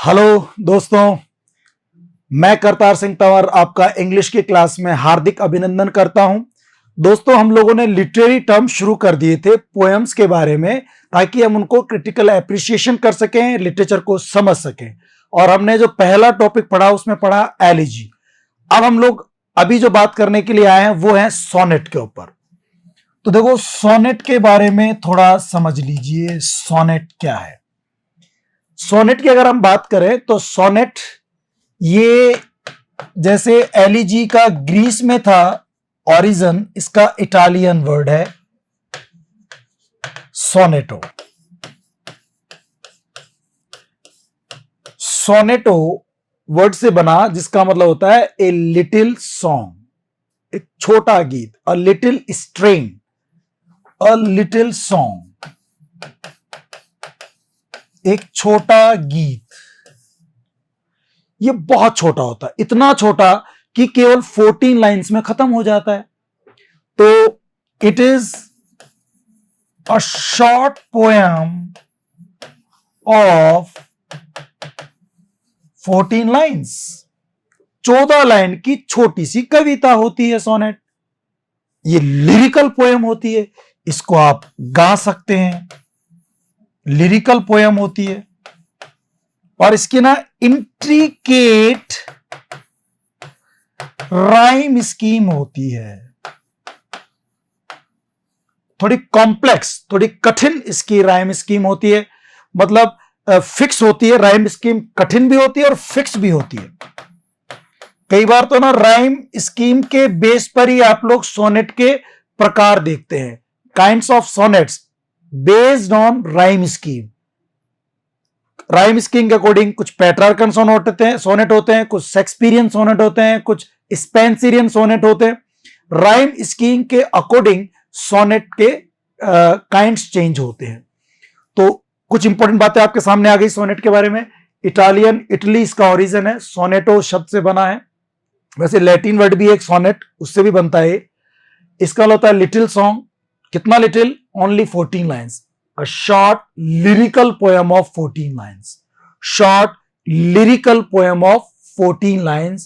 Hello दोस्तों, मैं करतार सिंह तंवर आपका इंग्लिश की क्लास में हार्दिक अभिनंदन करता हूं। दोस्तों, हम लोगों ने लिटरेरी टर्म शुरू कर दिए थे पोएम्स के बारे में, ताकि हम उनको क्रिटिकल एप्रिसिएशन कर सकें, लिटरेचर को समझ सकें। और हमने जो पहला टॉपिक पढ़ा उसमें पढ़ा एलिजी। अब हम लोग अभी जो बात करने के लिए आए हैं वो है सोनेट के ऊपर। तो देखो, सोनेट के बारे में थोड़ा समझ लीजिए, सोनेट क्या है। सोनेट की अगर हम बात करें तो सोनेट ये जैसे एलिजी का ग्रीस में था ओरिजिन, इसका इटालियन वर्ड है सोनेटो। सोनेटो वर्ड से बना, जिसका मतलब होता है ए लिटिल सॉन्ग, एक छोटा गीत, a little strain, a little song, एक छोटा गीत। ये बहुत छोटा होता है, इतना छोटा कि केवल 14 लाइंस में खत्म हो जाता है। तो it is a short poem of 14 lines. 14 line की छोटी सी कविता होती है सोनेट। ये लिरिकल पोएम होती है, इसको आप गा सकते हैं, लिरिकल पोएम होती है। और इसकी ना इंट्रिकेट राइम स्कीम होती है, थोड़ी कॉम्प्लेक्स, थोड़ी कठिन इसकी राइम स्कीम होती है। मतलब फिक्स होती है, राइम स्कीम कठिन भी होती है और फिक्स भी होती है। कई बार तो ना राइम स्कीम के बेस पर ही आप लोग सोनेट के प्रकार देखते हैं, kinds of sonnets based on rhyme scheme. Rhyme scheme के अकॉर्डिंग कुछ पेट्रार्कन सोनेट होते हैं, कुछ शेक्सपियरियन सोनेट होते हैं, कुछ स्पेंसरियन सोनेट होते हैं। राइम स्कीम के अकॉर्डिंग सोनेट के काइंड्स चेंज होते हैं। तो कुछ इंपॉर्टेंट बातें आपके सामने आ गई सोनेट के बारे में। इटली इसका ओरिजिन है, सोनेटो शब्द से बना है। वैसे लैटिन वर्ड भी एक सोनेट, उससे भी बनता है। इसका होता है लिटिल सॉन्ग। कितना little? Only 14 lines. A short lyrical poem of 14 lines. Short lyrical poem of 14 lines,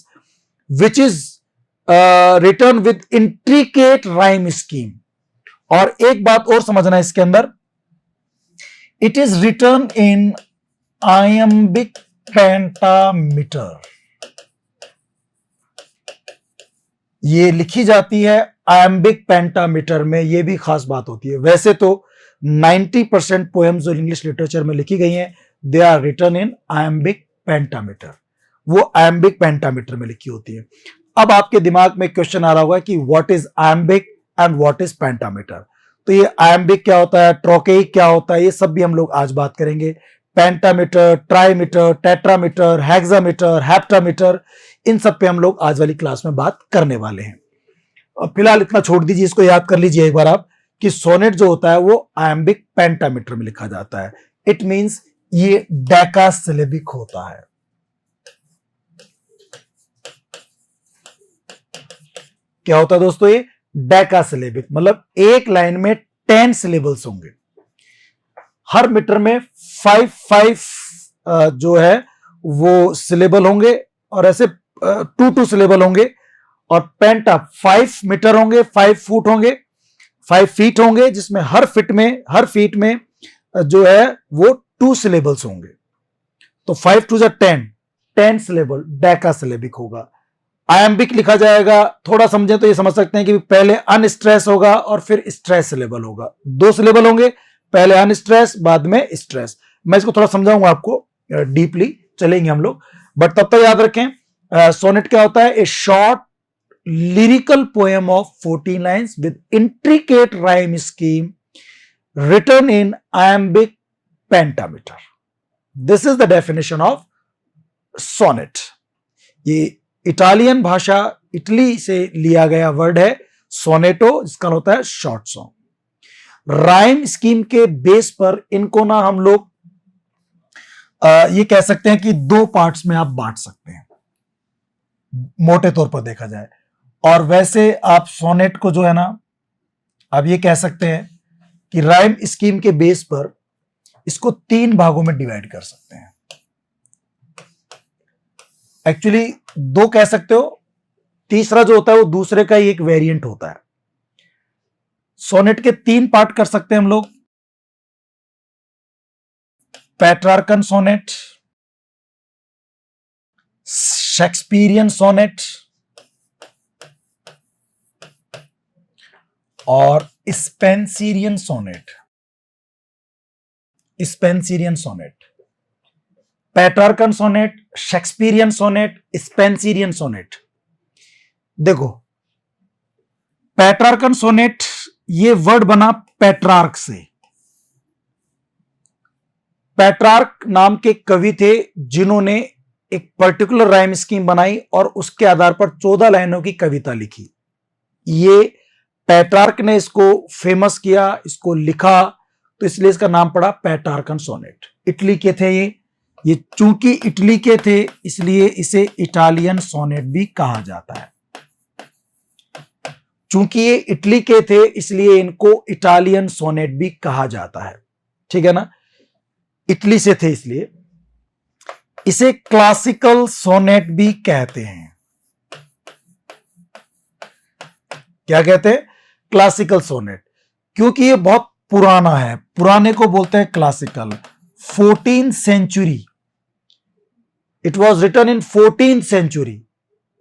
which is written with intricate rhyme scheme. और एक बात और समझना इसके अंदर, it is written in iambic pentameter. ये लिखी जाती है iambic pentameter में। ये भी खास बात होती है। वैसे तो 90% पोएम्स जो इंग्लिश लिटरेचर में लिखी गई हैं, they are written in iambic pentameter. वो आयम्बिक पेंटामीटर में लिखी होती है। अब आपके दिमाग में क्वेश्चन आ रहा होगा कि what is iambic and what is pentameter. तो ये आयम्बिक क्या होता है, ट्रोकेइक क्या होता है, ये सब भी हम लोग आज बात करेंगे। पेंटामीटर, ट्राईमीटर, टेट्रामीटर, हेक्सामीटर, हेप्टामीटर, इन सब पे हम लोग आज वाली क्लास में बात करने वाले हैं। अब फिलहाल इतना छोड़ दीजिए, इसको याद कर लीजिए एक बार आप कि सोनेट जो होता है वो आयम्बिक पेंटामीटर में लिखा जाता है। इट मींस ये डेकासिलेबिक होता है। क्या होता है दोस्तों? ये डेकासिलेबिक, मतलब एक लाइन में 10 सिलेबल्स होंगे। हर मीटर में 5 जो है वो सिलेबल होंगे, और ऐसे 2 सिलेबल होंगे। और पेंटा 5 मीटर होंगे, 5 फुट होंगे, 5 फीट होंगे, जिसमें हर फीट में जो है वो 2 सिलेबल्स होंगे। तो 5 टू 10 सिलेबल डेकासिलेबिक होगा। आयम्बिक लिखा जाएगा, थोड़ा समझे तो ये समझ सकते हैं कि पहले अनस्ट्रेस होगा और फिर स्ट्रेस सिलेबल होगा। 2 सिलेबल होंगे, पहले अनस्ट्रेस बाद में स्ट्रेस। मैं इसको थोड़ा समझाऊंगा आपको, डीपली चलेंगे हम लोग, बट तब तक याद रखें सोनेट क्या होता है। ए short lyrical poem of 14 lines with intricate rhyme scheme written in iambic pentameter. This is the definition of sonnet. ये इटालियन भाषा, इटली से लिया गया वर्ड है सोनेटो, जिसका होता है शॉर्ट सॉन्ग। राइम स्कीम के बेस पर इनको ना हम लोग ये कह सकते हैं कि 2 पार्ट्स में आप बांट सकते हैं, मोटे तौर पर देखा जाए। और वैसे आप सोनेट को जो है ना, आप ये कह सकते हैं कि राइम स्कीम के बेस पर इसको 3 भागों में डिवाइड कर सकते हैं। एक्चुअली दो कह सकते हो, तीसरा जो होता है वो दूसरे का ही एक वेरिएंट होता है। सोनेट के 3 पार्ट कर सकते हैं हम लोग, पेट्रार्कन सोनेट, शेक्सपियरियन सोनेट और Spenserian sonnet. Spenserian sonnet, Petrarchan sonnet, Shakespearean sonnet, Spenserian sonnet. देखो पेट्रार्कन सोनेट, ये वर्ड बना पेट्रार्क से। पेट्रार्क नाम के कवि थे जिन्होंने एक पर्टिकुलर राइम स्कीम बनाई और उसके आधार पर 14 लाइनों की कविता लिखी। ये पेट्रार्क ने इसको फेमस किया, इसको लिखा, तो इसलिए इसका नाम पड़ा पेट्रार्कन सोनेट। इटली के थे ये चूंकि इटली के थे इसलिए इसे इटालियन सोनेट भी कहा जाता है। चूंकि ये इटली के थे इसलिए इनको इटालियन सोनेट भी कहा जाता है, ठीक है ना, इटली से थे इसलिए। इसे क्लासिकल सोनेट भी कहते हैं। क्या कहते हैं? क्लासिकल सोनेट, क्योंकि ये बहुत पुराना है, पुराने को बोलते हैं classical. 14th century, it was written in 14th century,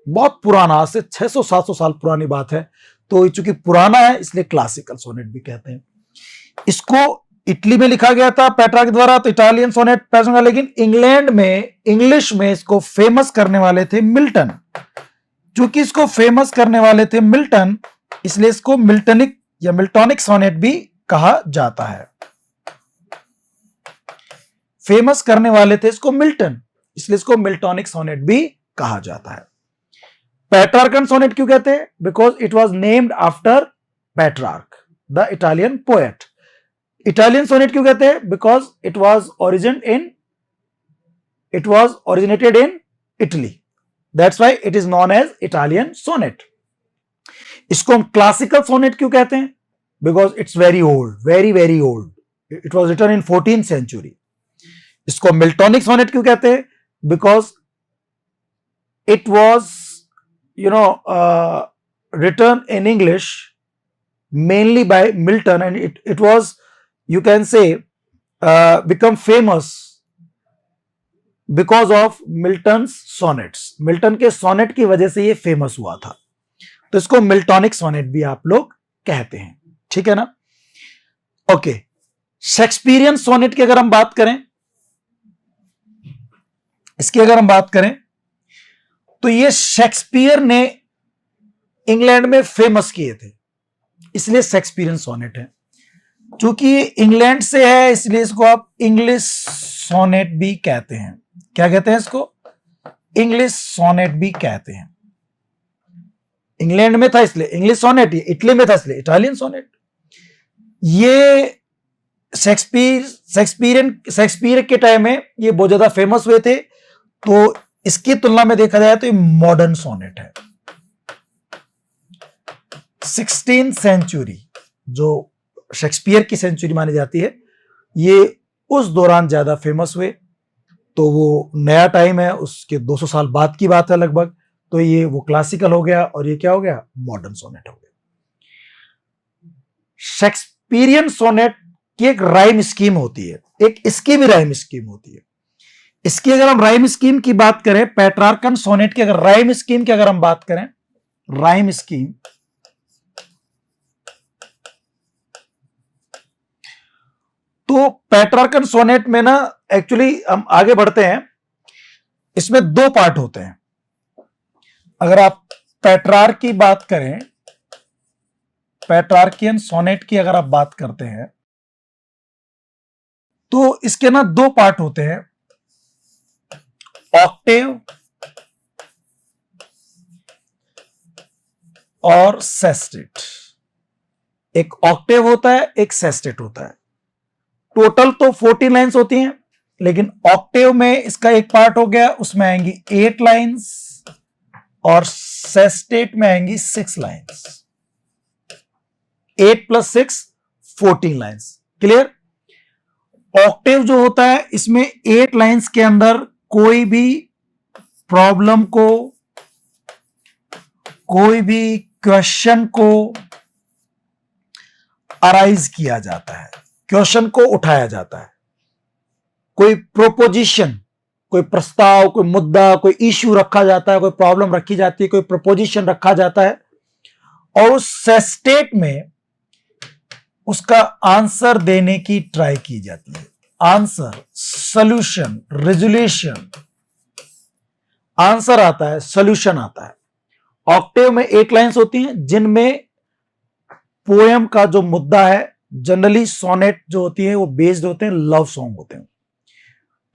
बहुत पुराना, आज से 600-700 साल पुरानी बात है। तो चूंकि पुराना है इसलिए क्लासिकल सोनेट भी कहते हैं। इसको इटली में लिखा गया था पेट्रार्क द्वारा, तो इटालियन सोनेट पैसा, लेकिन इंग्लैंड में इंग्लिश में इसको फेमस करने वाले थे मिल्टन। चूंकि इसको फेमस करने वाले थे मिल्टन इसलिए इसको मिल्टनिक या मिल्टोनिक सोनेट भी कहा जाता है। फेमस करने वाले थे इसको मिल्टन, इसलिए इसको मिल्टोनिक सोनेट भी कहा जाता है। पेट्रार्कन सोनेट क्यों कहते हैं? Because it was named after Petrarch the Italian poet. Italian sonnet क्यों कहते हैं? Because it was originated in Italy, that's why it is known as Italian sonnet. इसको हम क्लासिकल सोनेट क्यों कहते हैं? Because it's very old, very very old, it was written in 14th century. इसको Miltonic sonnet क्यों कहते हैं? Because it was written in English mainly by Milton, and it was, you can say, become famous because of Milton's sonnets. Milton के sonnet की वजह से ये famous हुआ था, तो इसको मिल्टोनिक सोनेट भी आप लोग कहते हैं, ठीक है ना। ओके, शेक्सपियरियन सोनेट की अगर हम बात करें, इसकी अगर हम बात करें तो ये शेक्सपियर ने इंग्लैंड में फेमस किए थे, इसलिए शेक्सपियरियन सोनेट है। चूंकि ये इंग्लैंड से है इसलिए इसको आप इंग्लिश सोनेट भी कहते हैं। क्या कहते हैं इसको? इंग्लिश सोनेट भी कहते हैं। इंग्लैंड में था इसलिए इंग्लिश सोनेट, इटली में था इसलिए इटालियन सोनेट। ये शेक्सपियर के टाइम में ये बहुत ज्यादा फेमस हुए थे, तो इसकी तुलना में देखा जाए तो ये मॉडर्न सोनेट है। 16th सेंचुरी जो शेक्सपियर की सेंचुरी मानी जाती है, ये उस दौरान ज्यादा फेमस हुए, तो वो नया टाइम है, उसके 200 साल बाद की बात है लगभग, तो ये वो क्लासिकल हो गया और ये क्या हो गया? मॉडर्न सोनेट हो गया। शेक्सपियरियन सोनेट की एक राइम स्कीम होती है, एक इसकी भी राइम स्कीम होती है। इसकी अगर हम राइम स्कीम की बात करें, पेट्रार्कन सोनेट की अगर राइम स्कीम की अगर हम बात करें, राइम स्कीम, तो पेट्रार्कन सोनेट में ना एक्चुअली हम आगे बढ़ते हैं, इसमें 2 पार्ट होते हैं। अगर आप पेट्रार्क की बात करें, पेट्रार्कियन सोनेट की अगर आप बात करते हैं, तो इसके ना 2 पार्ट होते हैं, ऑक्टेव और सेस्टेट। एक ऑक्टेव होता है, एक सेस्टेट होता है। टोटल तो 14 लाइंस होती हैं, लेकिन ऑक्टेव में इसका एक पार्ट हो गया, उसमें आएंगी 8 लाइंस और सेस्टेट में आएंगी 6 लाइंस। 8 + 6 14 लाइंस। क्लियर? ऑक्टेव जो होता है इसमें 8 लाइंस के अंदर कोई भी प्रॉब्लम को, कोई भी क्वेश्चन को अराइज किया जाता है, क्वेश्चन को उठाया जाता है, कोई प्रोपोजिशन, कोई प्रस्ताव, कोई मुद्दा, कोई इश्यू रखा जाता है, कोई प्रॉब्लम रखी जाती है, कोई प्रपोजिशन रखा जाता है और उस स्टेट में उसका आंसर देने की ट्राई की जाती है। आंसर, सॉल्यूशन, रेजोल्यूशन, आंसर आता है, सॉल्यूशन आता है। ऑक्टेव में 8 लाइंस होती हैं जिनमें पोएम का जो मुद्दा है, जनरली सोनेट जो होती है वो बेस्ड होते हैं, लव सॉन्ग होते हैं।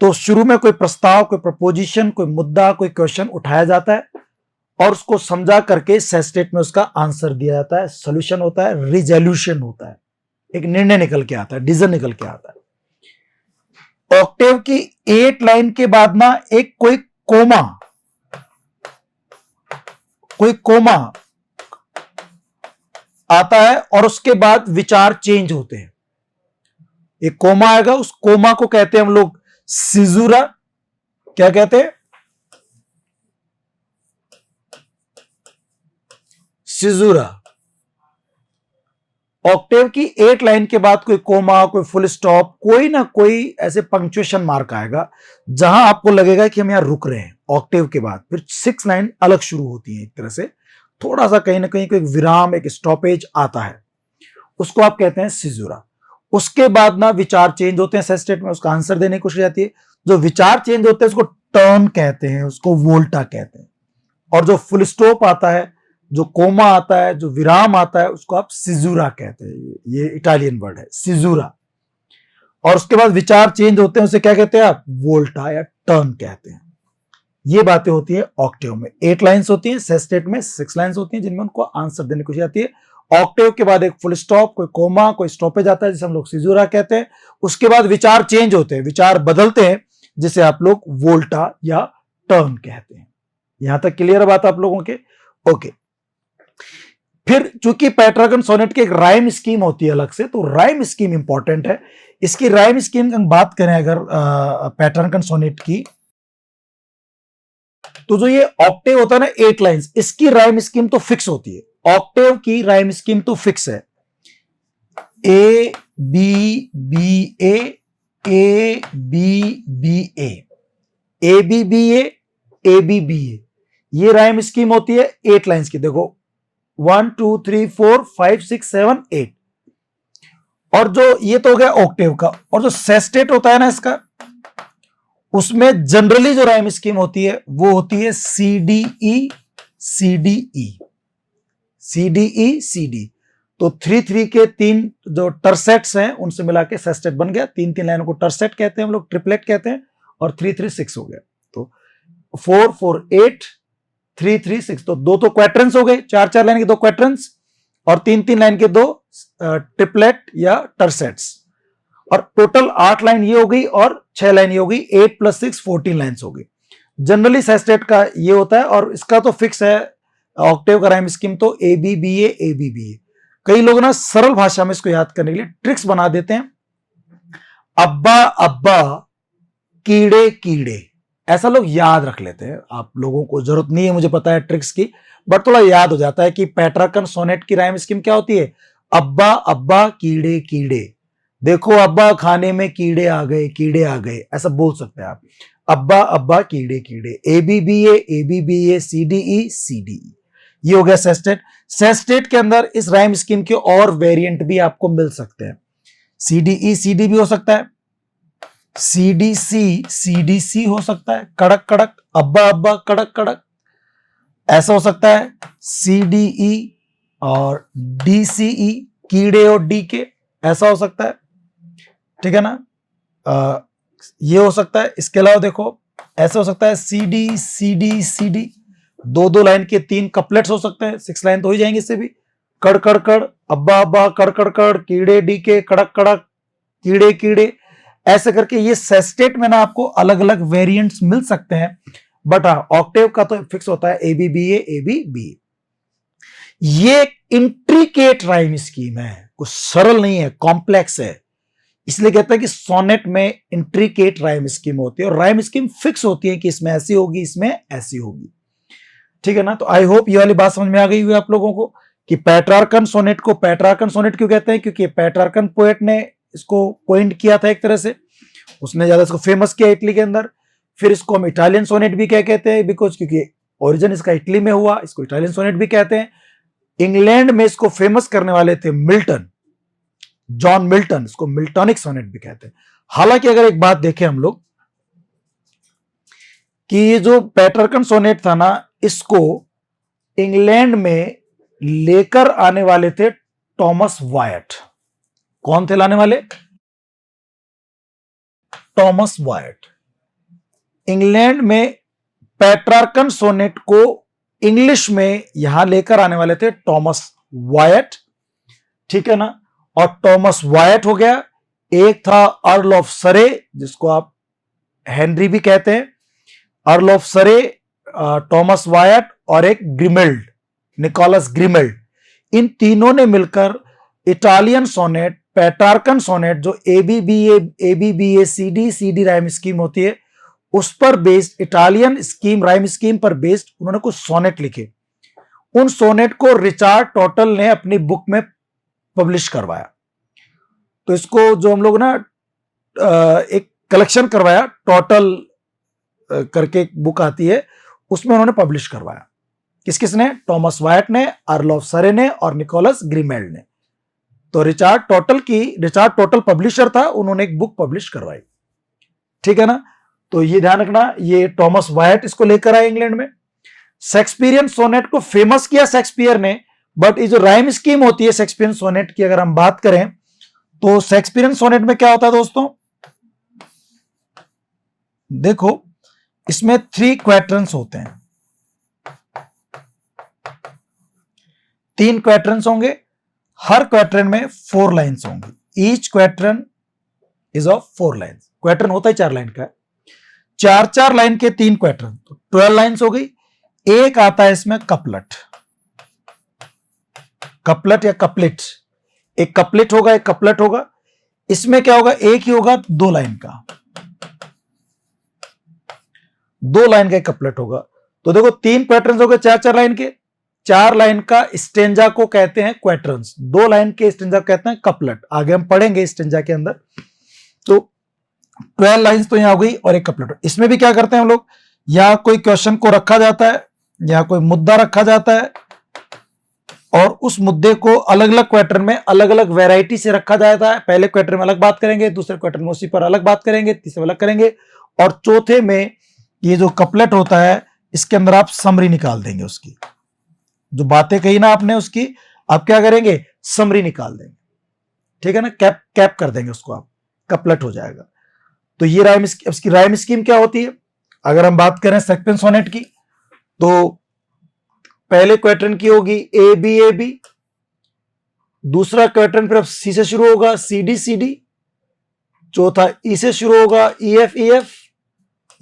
तो शुरू में कोई प्रस्ताव, कोई प्रपोजिशन, कोई मुद्दा, कोई क्वेश्चन उठाया जाता है और उसको समझा करके सेस्टेट में उसका आंसर दिया जाता है, सॉल्यूशन होता है, रिजोल्यूशन होता है, एक निर्णय निकल के आता है, डिसीजन निकल के आता है। ऑक्टेव की 8 लाइन के बाद ना एक कोई कोमा आता है और उसके बाद विचार चेंज होते हैं। एक कोमा आएगा, उस कोमा को कहते हैं हम लोग सिजुरा। क्या कहते हैं? सिजुरा। ऑक्टेव की 8 लाइन के बाद कोई कोमा, कोई फुल स्टॉप, कोई ना कोई ऐसे पंक्चुएशन मार्क आएगा जहां आपको लगेगा कि हम यहां रुक रहे हैं ऑक्टेव के बाद। फिर 6 लाइन अलग शुरू होती है, एक तरह से थोड़ा सा कहीं ना कहीं कोई विराम, एक स्टॉपेज आता है, उसको आप कहते हैं सिजुरा। उसके बाद ना विचार चेंज होते हैं सेस्टेट में, उसका आंसर देने की कोशिश जाती है। जो विचार चेंज होते हैं उसको टर्न कहते हैं, उसको वोल्टा कहते हैं। और जो फुल स्टॉप आता है, जो कोमा आता है, जो विराम आता है, उसको आप सिजुरा कहते हैं। ये इटालियन वर्ड है, सिजुरा। और उसके बाद विचार चेंज होते हैं, उसे क्या कहते हैं आप? वोल्टा या टर्न कहते हैं। ये बातें होती है ऑक्टेव में। 8 लाइंस होती हैं, सेस्टेट में 6 लाइंस होती हैं जिनमें उनको आंसर देने की कोशिश आती है। ऑक्टेव के बाद एक फुल स्टॉप, कोई कोमा, कोई स्टॉपेज आता है जिसे हम लोग सिजुरा कहते हैं। उसके बाद विचार चेंज होते हैं, विचार बदलते हैं, जिसे आप लोग वोल्टा या टर्न कहते हैं। यहां तक क्लियर बात आप लोगों के? ओके। फिर चूंकि पेट्रागन सोनेट की एक राइम स्कीम होती है अलग से, तो राइम स्कीम इंपॉर्टेंट है। इसकी राइम स्कीम की हम बात करें अगर पेट्रागन सोनेट की, तो जो ये ऑक्टेव होता है ना 8 लाइंस, इसकी राइम स्कीम तो फिक्स होती है। ऑक्टेव की राइम स्कीम तो फिक्स है, A B B A, A B B A, A B B A B B A, ये राइम स्कीम होती है 8 लाइंस की। देखो 1 2 3 4 5 6 7 8। और जो ये तो हो गया ऑक्टेव का। और जो सेस्टेट होता है ना इसका, उसमें जनरली जो राइम स्कीम होती है वो होती है C D E C D E, C D E C D. तो 3-3 के 3 जो टर्सेट्स हैं उनसे मिला के सेस्टेट बन गया। 3-3 लाइनों को टर्सेट कहते हैं हम लोग, ट्रिपलेट कहते हैं। और 3-3-6 हो गया। तो 4-4-8 3-3-6, तो 2 तो क्वाड्रेंट्स हो गए, 4-4 लाइन के 2 क्वाड्रेंट्स और 3-3 लाइन के 2 ट्रिपलेट या टर्सेट्स। और टोटल 8 लाइन ये हो गई और 6 लाइन ये हो गई। 8 + 6 14 लाइन्स हो गई। जनरली सेस्टेट का ये होता है और इसका तो फिक्स है ऑक्टेव का राइम स्कीम तो A B B A B B A. कई लोग ना सरल भाषा में इसको याद करने के लिए ट्रिक्स बना देते हैं, अब्बा अब्बा कीड़े कीड़े, ऐसा लोग याद रख लेते हैं। आप लोगों को जरूरत नहीं है, मुझे पता है ट्रिक्स की, बट थोड़ा याद हो जाता है कि पेट्रागन सोनेट की राइम स्कीम क्या होती है? अब्बा अब्बा कीड़े कीड़े, देखो अब्बा खाने में कीड़े आ गए, कीड़े आ गए, ऐसा बोल सकते हैं आप। अब्बा अब्बा कीड़े कीड़े, A B B A C D E C D E. ये हो गया सेस्टेट। सेस्टेट के अंदर इस राइम स्कीम के और वेरिएंट भी आपको मिल सकते हैं। सी डी ई सी डी भी हो सकता है, सी डी सी हो सकता है, कड़क कड़क, अब्बा अब्बा कड़क कड़क, ऐसा हो सकता है। सी डी ई और डी सी ई, कीड़े और डी के, ऐसा हो सकता है। ठीक है ना? ये हो सकता है। इसके अलावा देखो ऐसा हो सकता है C D C D C D, 2-2 line के 3 कपलेट्स हो सकते हैं। 6 लाइन तो हो ही जाएंगे इससे भी। कड़ कड़ कड़, अब्बा अब्बा, कड़ कड़ कड़, कीड़े डी के, कड़क कड़क, कीड़े कीड़े, ऐसे करके ये सेस्टेट में ना आपको अलग अलग वेरिएंट्स मिल सकते हैं। बट हाँ, ऑक्टेव का तो फिक्स होता है ए बी बी ए। ये इंट्रिकेट राइम स्कीम है, कुछ सरल नहीं है, कॉम्प्लेक्स है। इसलिए कहता है कि सोनेट में इंट्रिकेट राइम स्कीम होती है और राइम स्कीम फिक्स होती है कि इसमें ऐसी होगी, इसमें ऐसी होगी। ठीक है ना। तो आई होप ये वाली बात समझ में आ गई हुई आप लोगों को कि पेट्रार्कन सोनेट को पेट्रार्कन सोनेट क्यों कहते हैं, क्योंकि पेट्रार्कन पोएट ने इसको पॉइंट किया था एक तरह से, उसने ज्यादा इसको फेमस किया इटली के अंदर। फिर इसको हम इटालियन सोनेट भी क्या कहते हैं, बिकॉज क्योंकि ओरिजिन इसका इटली में हुआ, इसको इटालियन सोनेट भी कहते हैं। इंग्लैंड में इसको फेमस करने वाले थे मिल्टन, जॉन मिल्टन, इसको मिल्टोनिक सोनेट भी कहते हैं। हालांकि अगर एक बात देखें हम लोग कि ये जो पेट्रार्कन सोनेट था ना, इसको इंग्लैंड में लेकर आने वाले थे टॉमस वायट। कौन थे लाने वाले? टॉमस वायट। इंग्लैंड में पेट्रार्कन सोनेट को इंग्लिश में यहां लेकर आने वाले थे टॉमस वायट। ठीक है ना। और टॉमस वायट हो गया, एक था अर्ल ऑफ सरे, जिसको आप हेनरी भी कहते हैं, अर्ल ऑफ सरे, टॉमस वायट, और एक ग्रिमेल्ड, निकोलस ग्रिमेल्ड। इन तीनों ने मिलकर इटालियन सोनेट, पेट्रार्कन सोनेट, जो एबीबीए सीडी राइम स्कीम होती है, उस पर based, Italian scheme rhyme scheme पर बेस्ड उन्होंने कुछ सोनेट लिखे। उन सोनेट को रिचार्ड टोटल ने अपनी बुक में पब्लिश करवाया। तो इसको जो हम लोग ना एक कलेक्शन करवाया, टोटल करके एक बुक आती है, उसमें उन्होंने पब्लिश करवाया। किस किसने? टॉमस वायट ने, अर्ल ऑफ सरे ने और निकोलस ग्रिमेल्ड ने। तो रिचार्ड टोटल पब्लिशर था, उन्होंने एक बुक पब्लिश करवाई। ठीक है ना। तो ये ध्यान रखना, ये टॉमस वायट इसको लेकर आए इंग्लैंड में। शेक्सपियरियन सोनेट को फेमस किया शेक्सपियर ने, बट ये जो राइम स्कीम होती है शेक्सपियरियन सोनेट की, अगर हम बात करें तो शेक्सपियरियन सोनेट में क्या होता है दोस्तों, देखो इसमें 3 क्वैट्रंस होते हैं, 3 क्वैट्रंस होंगे, हर क्वैट्रन में 4 लाइन्स होंगी। Each quatrain is of 4 lines. Quatrain होता है 4 लाइन का, 4 लाइन के 3 क्वैट्रन, तो 12 लाइन्स हो गई। एक आता है इसमें कपलेट, कपलेट या कपलेट, एक कपलेट होगा, एक कपलेट होगा। इसमें क्या होगा, एक ही होगा 2 लाइन का, 2 लाइन का एक कपलेट होगा। तो देखो 3 क्वैट्रंस हो गए 4 लाइन के, 4 लाइन का स्टेंजा को कहते हैं क्वैट्रंस, 2 लाइन के स्टेंजा को कहते हैं कपलेट। आगे हम पढ़ेंगे स्टेंजा के अंदर। तो 12 लाइन्स तो यहां हो गई और एक कपलेट। इसमें भी क्या करते हैं हम लोग, यहां कोई क्वेश्चन को रखा जाता है, यहां कोई मुद्दा रखा जाता है, और उस मुद्दे को अलग अलग क्वैट्रन में अलग अलग वैरायटी से रखा जाता है। पहले क्वैट्रन में अलग बात करेंगे, दूसरे क्वैट्रन में उसी पर अलग बात करेंगे, तीसरे में अलग करेंगे, और चौथे में ये जो कपलेट होता है, इसके अंदर आप समरी निकाल देंगे, उसकी जो बातें कही ना आपने, उसकी आप क्या करेंगे, समरी निकाल देंगे। ठीक है ना, कैप कर देंगे उसको, आप कपलेट हो जाएगा। तो ये इसकी राइम स्कीम क्या होती है, अगर हम बात करें शेक्सपियरियन सोनेट की, तो पहले क्वैट्रन की होगी ए बी, दूसरा क्वैट्रन फिर अब सी से शुरू होगा, सी डी, चौथा ई से शुरू होगा, ई एफ,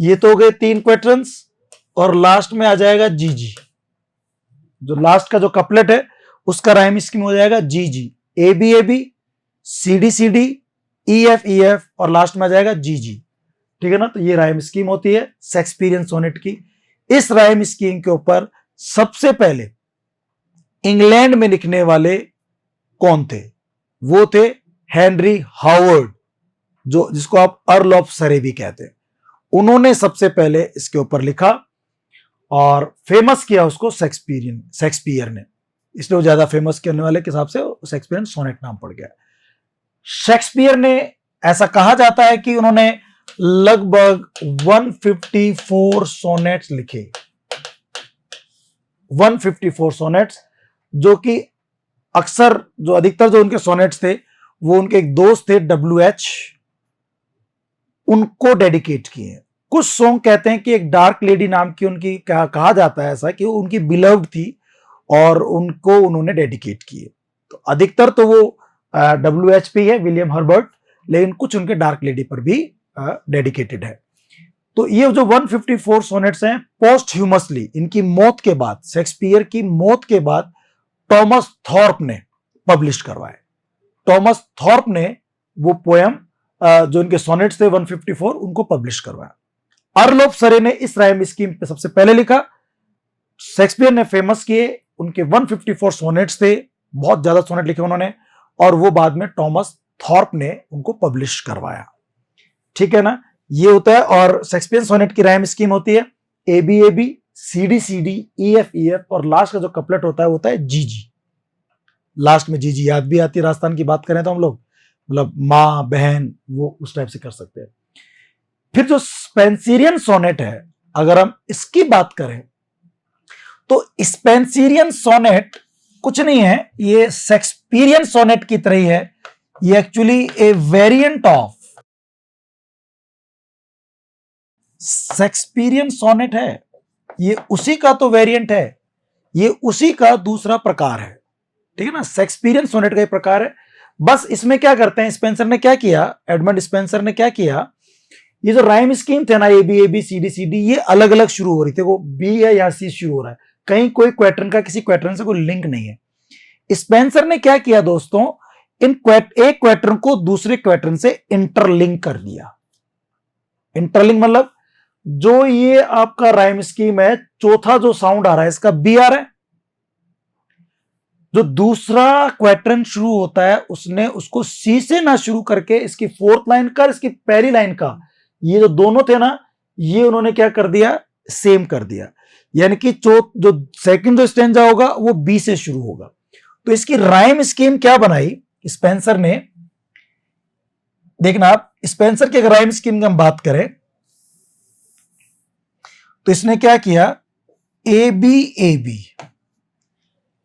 ये तो हो गए 3 क्वैट्रंस, और लास्ट में आ जाएगा जी। जो लास्ट का जो कपलेट है उसका राइम स्कीम हो जाएगा जी, A B, C D, E F, और लास्ट में आ जाएगा जी। ठीक है ना। तो ये राइम स्कीम होती है शेक्सपियरियन सोनेट की। इस राइम स्कीम के ऊपर सबसे पहले इंग्लैंड में लिखने वाले कौन थे, वो थे हेनरी हावर्ड, जिसको आप अर्ल ऑफ सरे भी कहते हैं। उन्होंने सबसे पहले इसके ऊपर लिखा और फेमस किया उसको शेक्सपियर ने, इसलिए वो ज्यादा फेमस करने वाले के हिसाब से शेक्सपियरियन सोनेट नाम पड़ गया। शेक्सपियर ने, ऐसा कहा जाता है कि उन्होंने लगभग 154 सोनेट्स लिखे, 154 सोनेट्स, जो कि अक्सर जो अधिकतर जो उनके सोनेट्स थे वो उनके एक दोस्त थे WH, उनको डेडिकेट किए। कुछ सॉन्ग कहते हैं कि एक डार्क लेडी नाम की उनकी, कहा जाता है ऐसा कि वो उनकी बिलव्ड थी और उनको उन्होंने डेडिकेट किए। तो अधिकतर तो वो WH पे है, विलियम हर्बर्ट, लेकिन कुछ उनके डार्क लेडी पर भी डेडिकेटेड है। तो ये जो 154 सोनेट्स हैं पोस्टह्यूमसली, इनकी मौत के बाद, शेक्सपियर की मौत के बाद टॉमस थॉर्प ने पब्लिश करवाए। टॉमस थॉर्प ने वो पोएम जो इनके सोनेट्स थे 154 उनको पब्लिश करवाया। अर्ल ऑफ सरे ने इस राइम स्कीम पे सबसे पहले लिखा, शेक्सपियर ने फेमस किए, उनके 154 सोनेट्स थे, बहुत ज्यादा सोनेट लिखे उन्होंने, और वो बाद में टॉमस थॉर्प ने उनको पब्लिश करवाया। ठीक है ना, ये होता है। और शेक्सपियर सोनेट की राइम स्कीम होती है A B C D E F और लास्ट का जो कपलेट होता है जी जी। लास्ट में जी जी याद भी आती है, राजस्थान की बात करें तो हम लोग मतलब माँ बहन वो उस टाइप से कर सकते हैं। फिर जो स्पेंसिरियन सोनेट है, अगर हम इसकी बात करें तो स्पेंसिरियन सोनेट कुछ नहीं है, ये शेक्सपियरियन सोनेट की तरह ही है। ये actually a variant of Shakespearean sonnet है, ये उसी का तो वेरिएंट है, ये उसी का दूसरा प्रकार है। ठीक है ना, शेक्सपियरियन सोनेट का एक प्रकार है। बस इसमें क्या करते हैं, स्पेंसर ने क्या किया, एडमंड स्पेंसर ने क्या किया, ये जो राइम स्कीम थे ना ए बी सी डी ये अलग अलग शुरू हो रही थी। वो बी है या सी शुरू हो रहा है, कहीं कोई क्वेटरन का किसी क्वेटरन से कोई लिंक नहीं है। स्पेंसर ने क्या किया दोस्तों, एक क्वेटरन को दूसरे क्वेटरन से इंटरलिंक कर दिया। इंटरलिंक मतलब जो ये आपका राइम स्कीम है, चौथा जो साउंड आ रहा है इसका बी आ रहा है, जो दूसरा क्वेटरन शुरू होता है उसने उसको सी से ना शुरू करके इसकी फोर्थ लाइन का, इसकी पहली लाइन का, ये जो दोनों थे ना, ये उन्होंने क्या कर दिया, सेम कर दिया। यानी कि जो सेकंड जो स्टेंजा होगा वो बी से शुरू होगा। तो इसकी राइम स्कीम क्या बनाई स्पेंसर ने, देखना आप, स्पेंसर की अगर राइम स्कीम की हम बात करें तो इसने क्या किया, ए बी।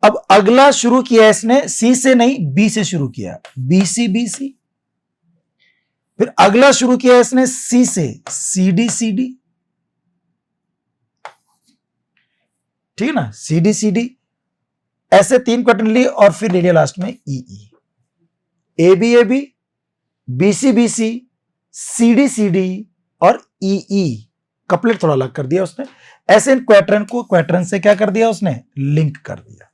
अब अगला शुरू किया इसने सी से नहीं बी से शुरू किया, बी सी। फिर अगला शुरू किया इसने सी से सी डी। ठीक है ना, सी डी ऐसे तीन क्वेटरन लिए और फिर ले लिया लास्ट में ई ए बी सी डी और ई कपलेट थोड़ा अलग कर दिया उसने। ऐसे इन क्वेटरन को क्वेटरन से क्या कर दिया उसने, लिंक कर दिया,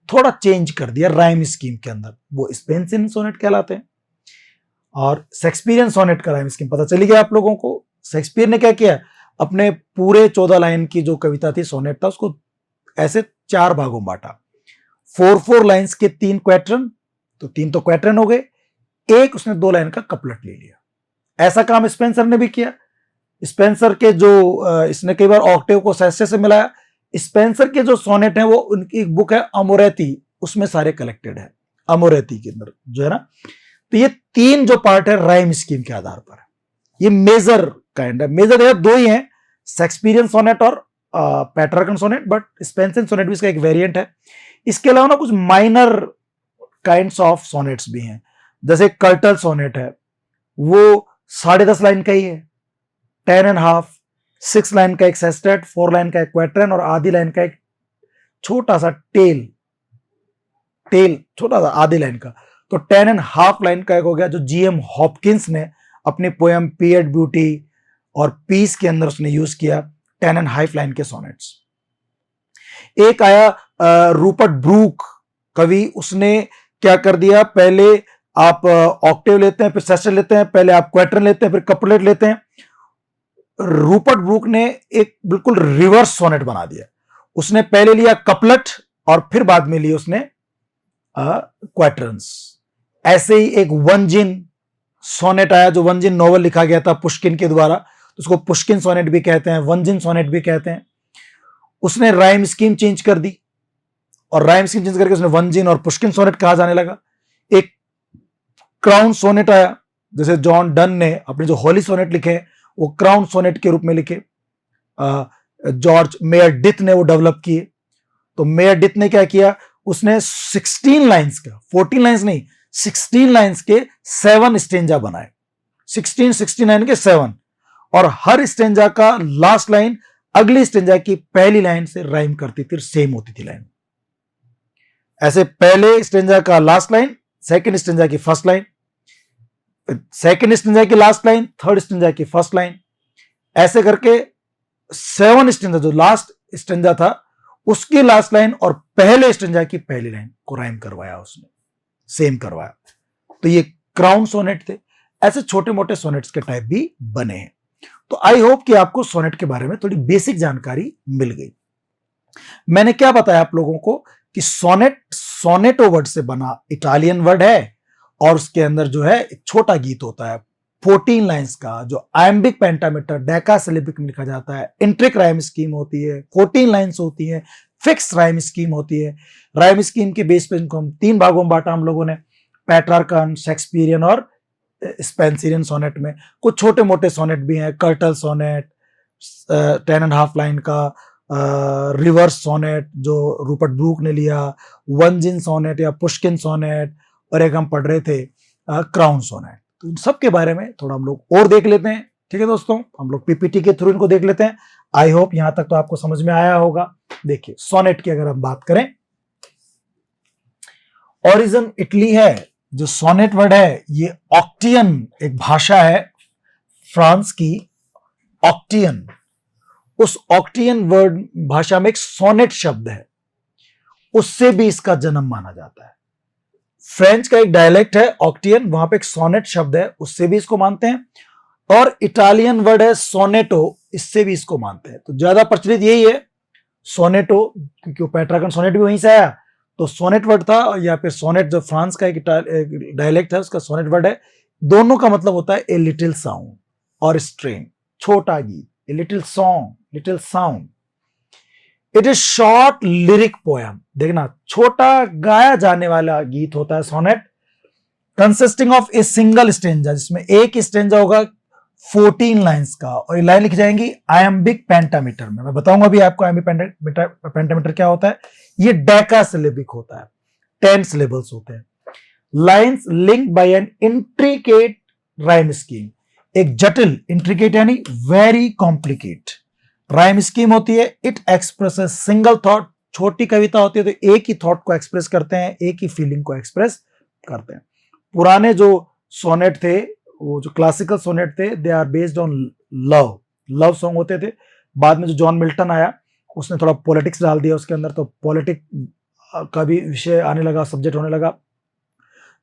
थोड़ा चेंज कर दिया राइम स्कीम के अंदर। वो स्पेंसियन सोनेट कहलाते हैं। और शेक्सपियरियन सोनेट का राइम स्कीम पता चली गया आप लोगों को। शेक्सपियर ने क्या किया, अपने पूरे 14 लाइन की जो कविता थी, सोनेट था, उसको ऐसे 4 भागों में बांटा। 4 लाइन्स के 3 क्वेटरन, तो 3 तो क्वेटरन हो गए, एक उसने 2 लाइन का कपलेट ले लिया। ऐसा काम स्पेंसर ने भी किया। स्पेंसर के जो इसने कई बार ऑक्टेव को सेस्टे से मिलाया। स्पेंसर के जो सोनेट है वो उनकी एक बुक है अमोरेती, उसमें सारे कलेक्टेड है, अमोरेती के अंदर जो है ना। तो ये 3 जो पार्ट है राइम स्कीम के आधार पर है। ये मेजर काइंड है, मेजर है 2 ही है, शेक्सपियरियन सोनेट और पेट्रार्कन सोनेट, बट स्पेंसियन सोनेट भी इसका एक वेरिएंट है। इसके अलावा ना कुछ माइनर काइंड्स ऑफ सोनेट्स भी हैं, जैसे कर्टल सोनेट है, वो 10.5 लाइन का ही है, 10.5, 6 लाइन का एक सेस्टेट, 4 लाइन का एक क्वेटरन और आधी लाइन का एक छोटा सा टेल छोटा सा आधी लाइन का। तो 10.5 लाइन का एक हो गया, जो जीएम हॉपकिंस ने अपनी पोएम पीएड ब्यूटी और पीस के अंदर उसने यूज किया 10.5 लाइन के सोनेट्स। एक आया रूपर्ट ब्रूक कवि, उसने क्या कर दिया, पहले आप ऑक्टेव लेते हैं, फिर सेस्टेट लेते हैं, पहले आप क्वेटरन लेते हैं, फिर कपलेट लेते हैं। रूपर्ट ब्रूक ने एक बिल्कुल रिवर्स सोनेट बना दिया। उसने पहले लिया कपलेट और फिर बाद में लिए उसने क्वेटरन्स। ऐसे ही एक वंजिन सोनेट आया, जो वंजिन नॉवल लिखा गया था पुष्किन के द्वारा, तो उसको पुष्किन सोनेट भी कहते हैं, वंजिन सोनेट भी कहते हैं। उसने राइम स्कीम चेंज कर दी और राइम स्कीम चेंज करके उसने वंजिन और पुष्किन सोनेट कहा जाने लगा। एक क्राउन सोनेट आया, जैसे जॉन डन ने अपने जो होली सोनेट लिखे वो क्राउन सोनेट के रूप में लिखे, जॉर्ज मेयर डिथ ने वो डेवलप किए। तो मेयर डिथ ने क्या किया, उसने 16 लाइंस का, 14 लाइंस नहीं, 16 लाइंस के 7 स्टेंजा बनाए, 16 के 7, और हर स्टेंजा का लास्ट लाइन अगली स्टेंजा की पहली लाइन से राइम करती थी, सेम होती थी लाइन। ऐसे पहले स्टेंजा का लास्ट लाइन, सेकंड स्टेंजा की फर्स्ट लाइन, सेकंड स्टेंजा की लास्ट लाइन, थर्ड स्टेंजा की फर्स्ट लाइन, ऐसे करके 7 स्टेंजा, जो लास्ट स्टेंजा था उसकी लास्ट लाइन और पहले स्टेंजा की पहली लाइन को राइम करवाया उसने, सेम करवाया। तो ये क्राउन सोनेट थे। ऐसे छोटे मोटे सोनेट्स के टाइप भी बने हैं। तो आई होप कि आपको सोनेट के बारे में थोड़ी बेसिक जानकारी मिल गई। मैंने क्या बताया आप लोगों को कि सोनेटो वर्ड से बना इटालियन वर्ड है, और उसके अंदर जो है एक छोटा गीत होता है 14 लाइंस का, जो आयम्बिक पेंटामीटर डेकासिलिबिक में लिखा जाता है। इंट्रिक राइम स्कीम होती है, 14 लाइंस होती है, फिक्स राइम स्कीम होती है। राइम स्कीम के बेस पे इनको हम 3 भागों में बांटा हम लोगों ने, पेट्रार्कन, शेक्सपियरियन और स्पेंसरियन सोनेट में। कुछ छोटे मोटे सोनेट भी हैं, कर्टल सोनेट 10.5 लाइन का, रिवर्स सोनेट जो रूपर्ट ब्रूक ने लिया, वंजिन सोनेट या पुष्किन सोनेट, और एक हम पढ़ रहे थे क्राउन सोनेट। तो इन सब के बारे में थोड़ा हम लोग और देख लेते हैं। ठीक है दोस्तों, हम लोग पीपीटी के थ्रू इनको देख लेते हैं। आई होप यहां तक तो आपको समझ में आया होगा। देखिए सोनेट की अगर हम बात करें, ओरिजिन इटली है। जो सोनेट वर्ड है ये ऑक्टियन एक भाषा है फ्रांस की, ऑक्टियन। उस ऑक्टियन वर्ड भाषा में एक सोनेट शब्द है, उससे भी इसका जन्म माना जाता है। फ्रेंच का एक डायलेक्ट है ऑक्टियन, वहां पे एक सोनेट शब्द है, उससे भी इसको मानते हैं। और इटालियन वर्ड है सोनेटो, इससे भी इसको मानते हैं। तो ज्यादा प्रचलित यही है सोनेटो, क्योंकि पेट्रार्कन सोनेट भी वहीं से आया, तो सोनेट वर्ड था, या फिर सोनेट जो फ्रांस का एक डायलेक्ट है उसका सोनेट वर्ड है। दोनों का मतलब होता है ए लिटिल साउंड और स्ट्रेन, छोटा गीत, a little song, little sound. It is short lyric poem, देखना छोटा गाया जाने वाला गीत होता है sonnet, consisting of a single stanza, जिसमें एक स्टेंजा होगा 14 लाइंस का, और ये लाइन लिखी जाएंगी आयम्बिक पेंटामीटर में। मैं बताऊंगा अभी आपको आयम्बिक पेंटामीटर क्या होता है। ये डेकासिलिबिक होता है, 10 सिलेबल्स होते हैं। Lines linked by an intricate rhyme scheme, एक जटिल, इंट्रिकेट यानी वेरी कॉम्प्लिकेट राइम स्कीम होती है। इट एक्सप्रेसेस सिंगल थॉट, छोटी कविता होती है तो एक ही थॉट को एक्सप्रेस करते हैं, एक ही फीलिंग को एक्सप्रेस करते हैं। पुराने जो सोनेट थे, वो जो क्लासिकल सोनेट थे, they are based on love song होते थे। बाद में जो जॉन मिल्टन आया उसने थोड़ा पॉलिटिक्स डाल दिया उसके अंदर, तो पॉलिटिक्स का भी विषय आने लगा, सब्जेक्ट होने लगा।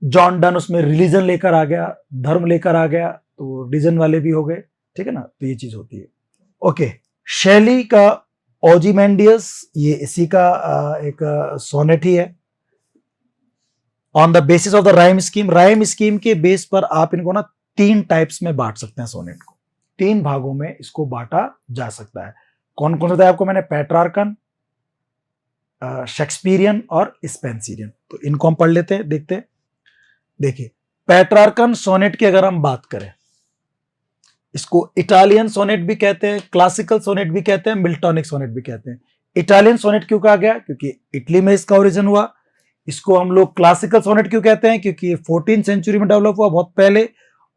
जॉन डन उसमें रिलीजन लेकर आ गया, धर्म लेकर आ गया, तो रिलीजन वाले भी हो गए। ठीक है ना, तो ये चीज होती है। ओके, शैली का ओजीमेंडियस, ये इसी का एक सोनेट ही है। On the basis of the rhyme scheme के बेस पर आप इनको ना 3 टाइप्स में बांट सकते हैं। सोनेट को 3 भागों में इसको बांटा जा सकता है। कौन कौन सा बताया आपको मैंने? पेट्रार्कन, शेक्सपियरियन और स्पेंसरियन। तो इनको हम पढ़ लेते हैं, देखते हैं। देखिए, पेट्रार्कन सोनेट की अगर हम बात करें, इसको इटालियन सोनेट भी कहते हैं, क्लासिकल सोनेट भी कहते हैं, मिल्टॉनिक सोनेट भी कहते हैं। इटालियन सोनेट क्यों कहा गया? क्योंकि इटली में इसका ओरिजिन हुआ। इसको हम लोग क्लासिकल सोनेट क्यों कहते हैं? क्योंकि 14th सेंचुरी में डेवलप हुआ, बहुत पहले।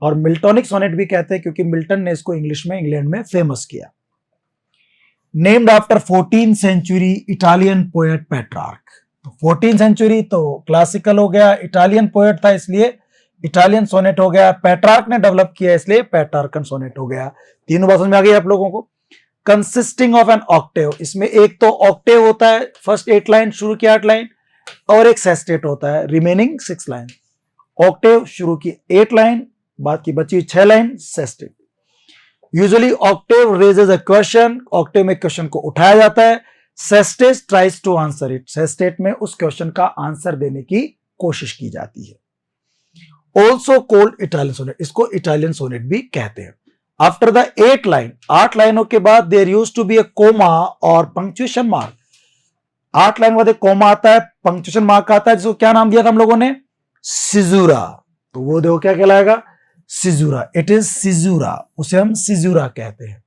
और मिल्टॉनिक सोनेट भी कहते हैं क्योंकि मिल्टन ने इसको इंग्लिश में इंग्लैंड में फेमस किया। Named after 14th century Italian poet Petrarch. तो 14th सेंचुरी तो क्लासिकल हो गया, इटालियन पोएट था इसलिए इटालियन सोनेट हो गया, पेट्रार्क ने डेवलप किया इसलिए पेट्रार्कन सोनेट हो गया। तीनों बात समझ में आ गई आप लोगों को। कंसिस्टिंग ऑफ एन ऑक्टेव, इसमें एक तो ऑक्टेव होता है, फर्स्ट 8 लाइन, शुरू की 8 लाइन, और एक सेस्टेट होता है, रिमेनिंग 6 लाइन। ऑक्टेव शुरू की 8 लाइन, बाद की बची 6 line sestet. Usually octave raises a question, octave में क्वेश्चन को उठाया जाता है। Sestet tries to answer it, sestet में उस क्वेश्चन का आंसर देने की कोशिश की जाती है। ऑल्सो कोल्ड इटालियन सोनेट, इसको इटालियन सोनेट भी कहते हैं। आफ्टर द 8 लाइन, 8 लाइनों के बाद there used to be a comma और पंक्चुएशन मार्क। 8 लाइन बाद एक कोमा आता है, पंक्चुएशन मार्क आता है, जिसको क्या नाम दिया था हम लोगों ने? सिजुरा। तो वो देखो क्या कहलाएगा? सिजुरा। इट इज सिजुरा, उसे हम सिजुरा कहते हैं।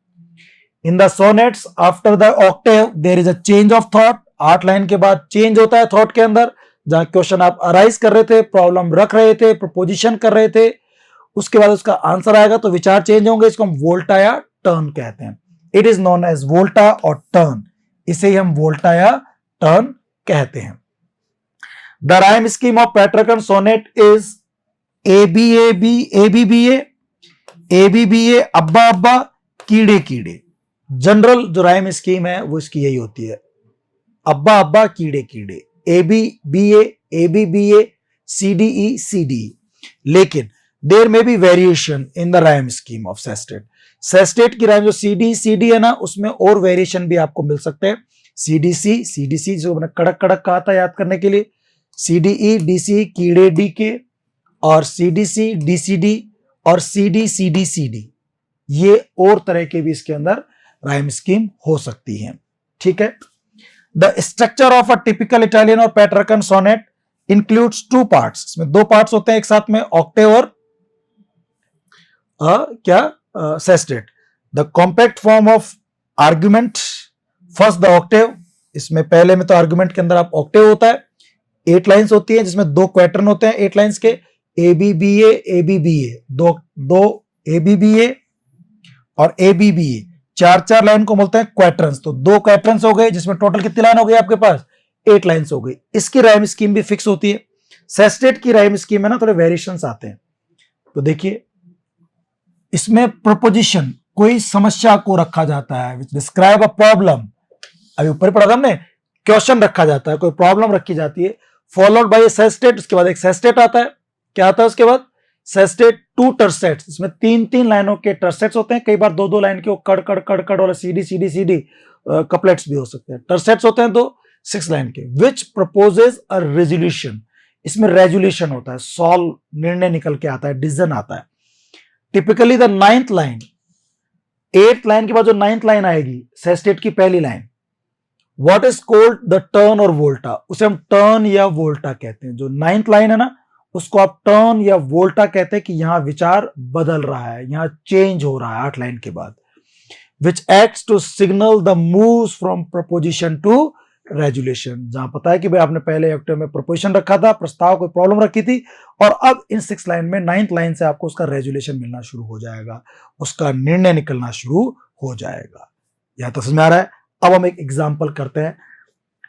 In the sonnets after the octave there is a change of thought. 8 line के बाद चेंज होता है थॉट के अंदर, जहां क्वेश्चन आप अराइज कर रहे थे, प्रॉब्लम रख रहे थे, प्रपोजिशन कर रहे थे, उसके बाद उसका आंसर आएगा तो विचार चेंज होंगे। इसको हम वोल्टा या टर्न कहते हैं। इट इज नोन एज वोल्टा और टर्न, इसे ही हम वोल्टा या टर्न कहते हैं। The rhyme scheme of Petrarchan sonnet is ABBA, अब्बा अब्बा, कीड़े कीड़े। जनरल जो राइम स्कीम है वो इसकी यही होती है, अब्बा अब्बा कीड़े कीड़े, ABBA, CDE, CDE। लेकिन there may be variation in the rhyme scheme of sestet. Sestet की राइम जो सी डी है ना, उसमें और वेरिएशन भी आपको मिल सकते हैं। सी डी सी जो मैंने कड़क कड़क कहा था याद करने के लिए, डी सी कीड़े डी के, और सी डी और सी डी, ये और तरह के भी इसके अंदर राइम स्कीम हो सकती है। ठीक है। The structure of a typical Italian और Petrarchan sonnet includes two parts. इसमें दो पार्ट्स होते हैं एक साथ में, ऑक्टेव और sestet. The compact form of argument, first the Octave, इसमें पहले में तो आर्ग्यूमेंट के अंदर आप ऑक्टेव होता है, 8 लाइंस होती है जिसमें 2 क्वार्टर्न होते हैं 8 लाइंस के, ए बी बी ए, दो ए बी बी ए और A B B A, 4 line को बोलते हैं क्वार्टर्न्स। तो 2 क्वार्टर्न्स हो गए जिसमें टोटल कितनी लाइन हो गई आपके पास, 8 लाइंस हो गई। इसकी राइम स्कीम भी फिक्स होती है। सेस्टेट की राइम स्कीम में ना थोड़े वेरिएशंस आते हैं। तो देखिए इसमें प्रपोजिशन, कोई समस्या को रखा जाता है, डिस्क्राइब अ प्रॉब्लम, अभी ऊपर पढ़ा था हमने, क्वेश्चन रखा जाता है, कोई प्रॉब्लम रखी जाती है, फॉलोड बाय सेस्टेट, उसके बाद एक सेस्टेट आता है। क्या आता है उसके बाद, सेस्टेट 2 टर्सेट्स, इसमें 3 लाइनों के टर्सेट्स होते हैं, कई बार 2 लाइन के कड़ कड़ वाले सी डी कपलेट्स भी हो सकते हैं। टर्सेट्स होते हैं 2 6 लाइन के, विच प्रपोजेज अ रेजोल्यूशन, इसमें रेजोल्यूशन होता है, सॉल्व, निर्णय निकल के आता है, डिसीजन आता है। Typically the 9th line, 8th line के बाद जो 9th लाइन आएगी सेस्टेट की पहली line, what is called the turn और वोल्टा, उसे हम टर्न या वोल्टा कहते हैं। जो 9th लाइन है ना, उसको आप टर्न या वोल्टा कहते हैं कि यहां विचार बदल रहा है, यहां चेंज हो रहा है 8 लाइन के बाद। Which acts to signal the moves from proposition to resolution, जहां पता है कि भाई आपने पहले ऑक्टेव में प्रपोजिशन रखा था, प्रस्ताव कोई प्रॉब्लम रखी थी, और अब इन 6 लाइन में 9th लाइन से आपको उसका रेजुलेशन मिलना शुरू हो जाएगा, उसका निर्णय निकलना शुरू हो जाएगा। यहां तक समझ में आ रहा है। अब हम एक एग्जाम्पल करते हैं।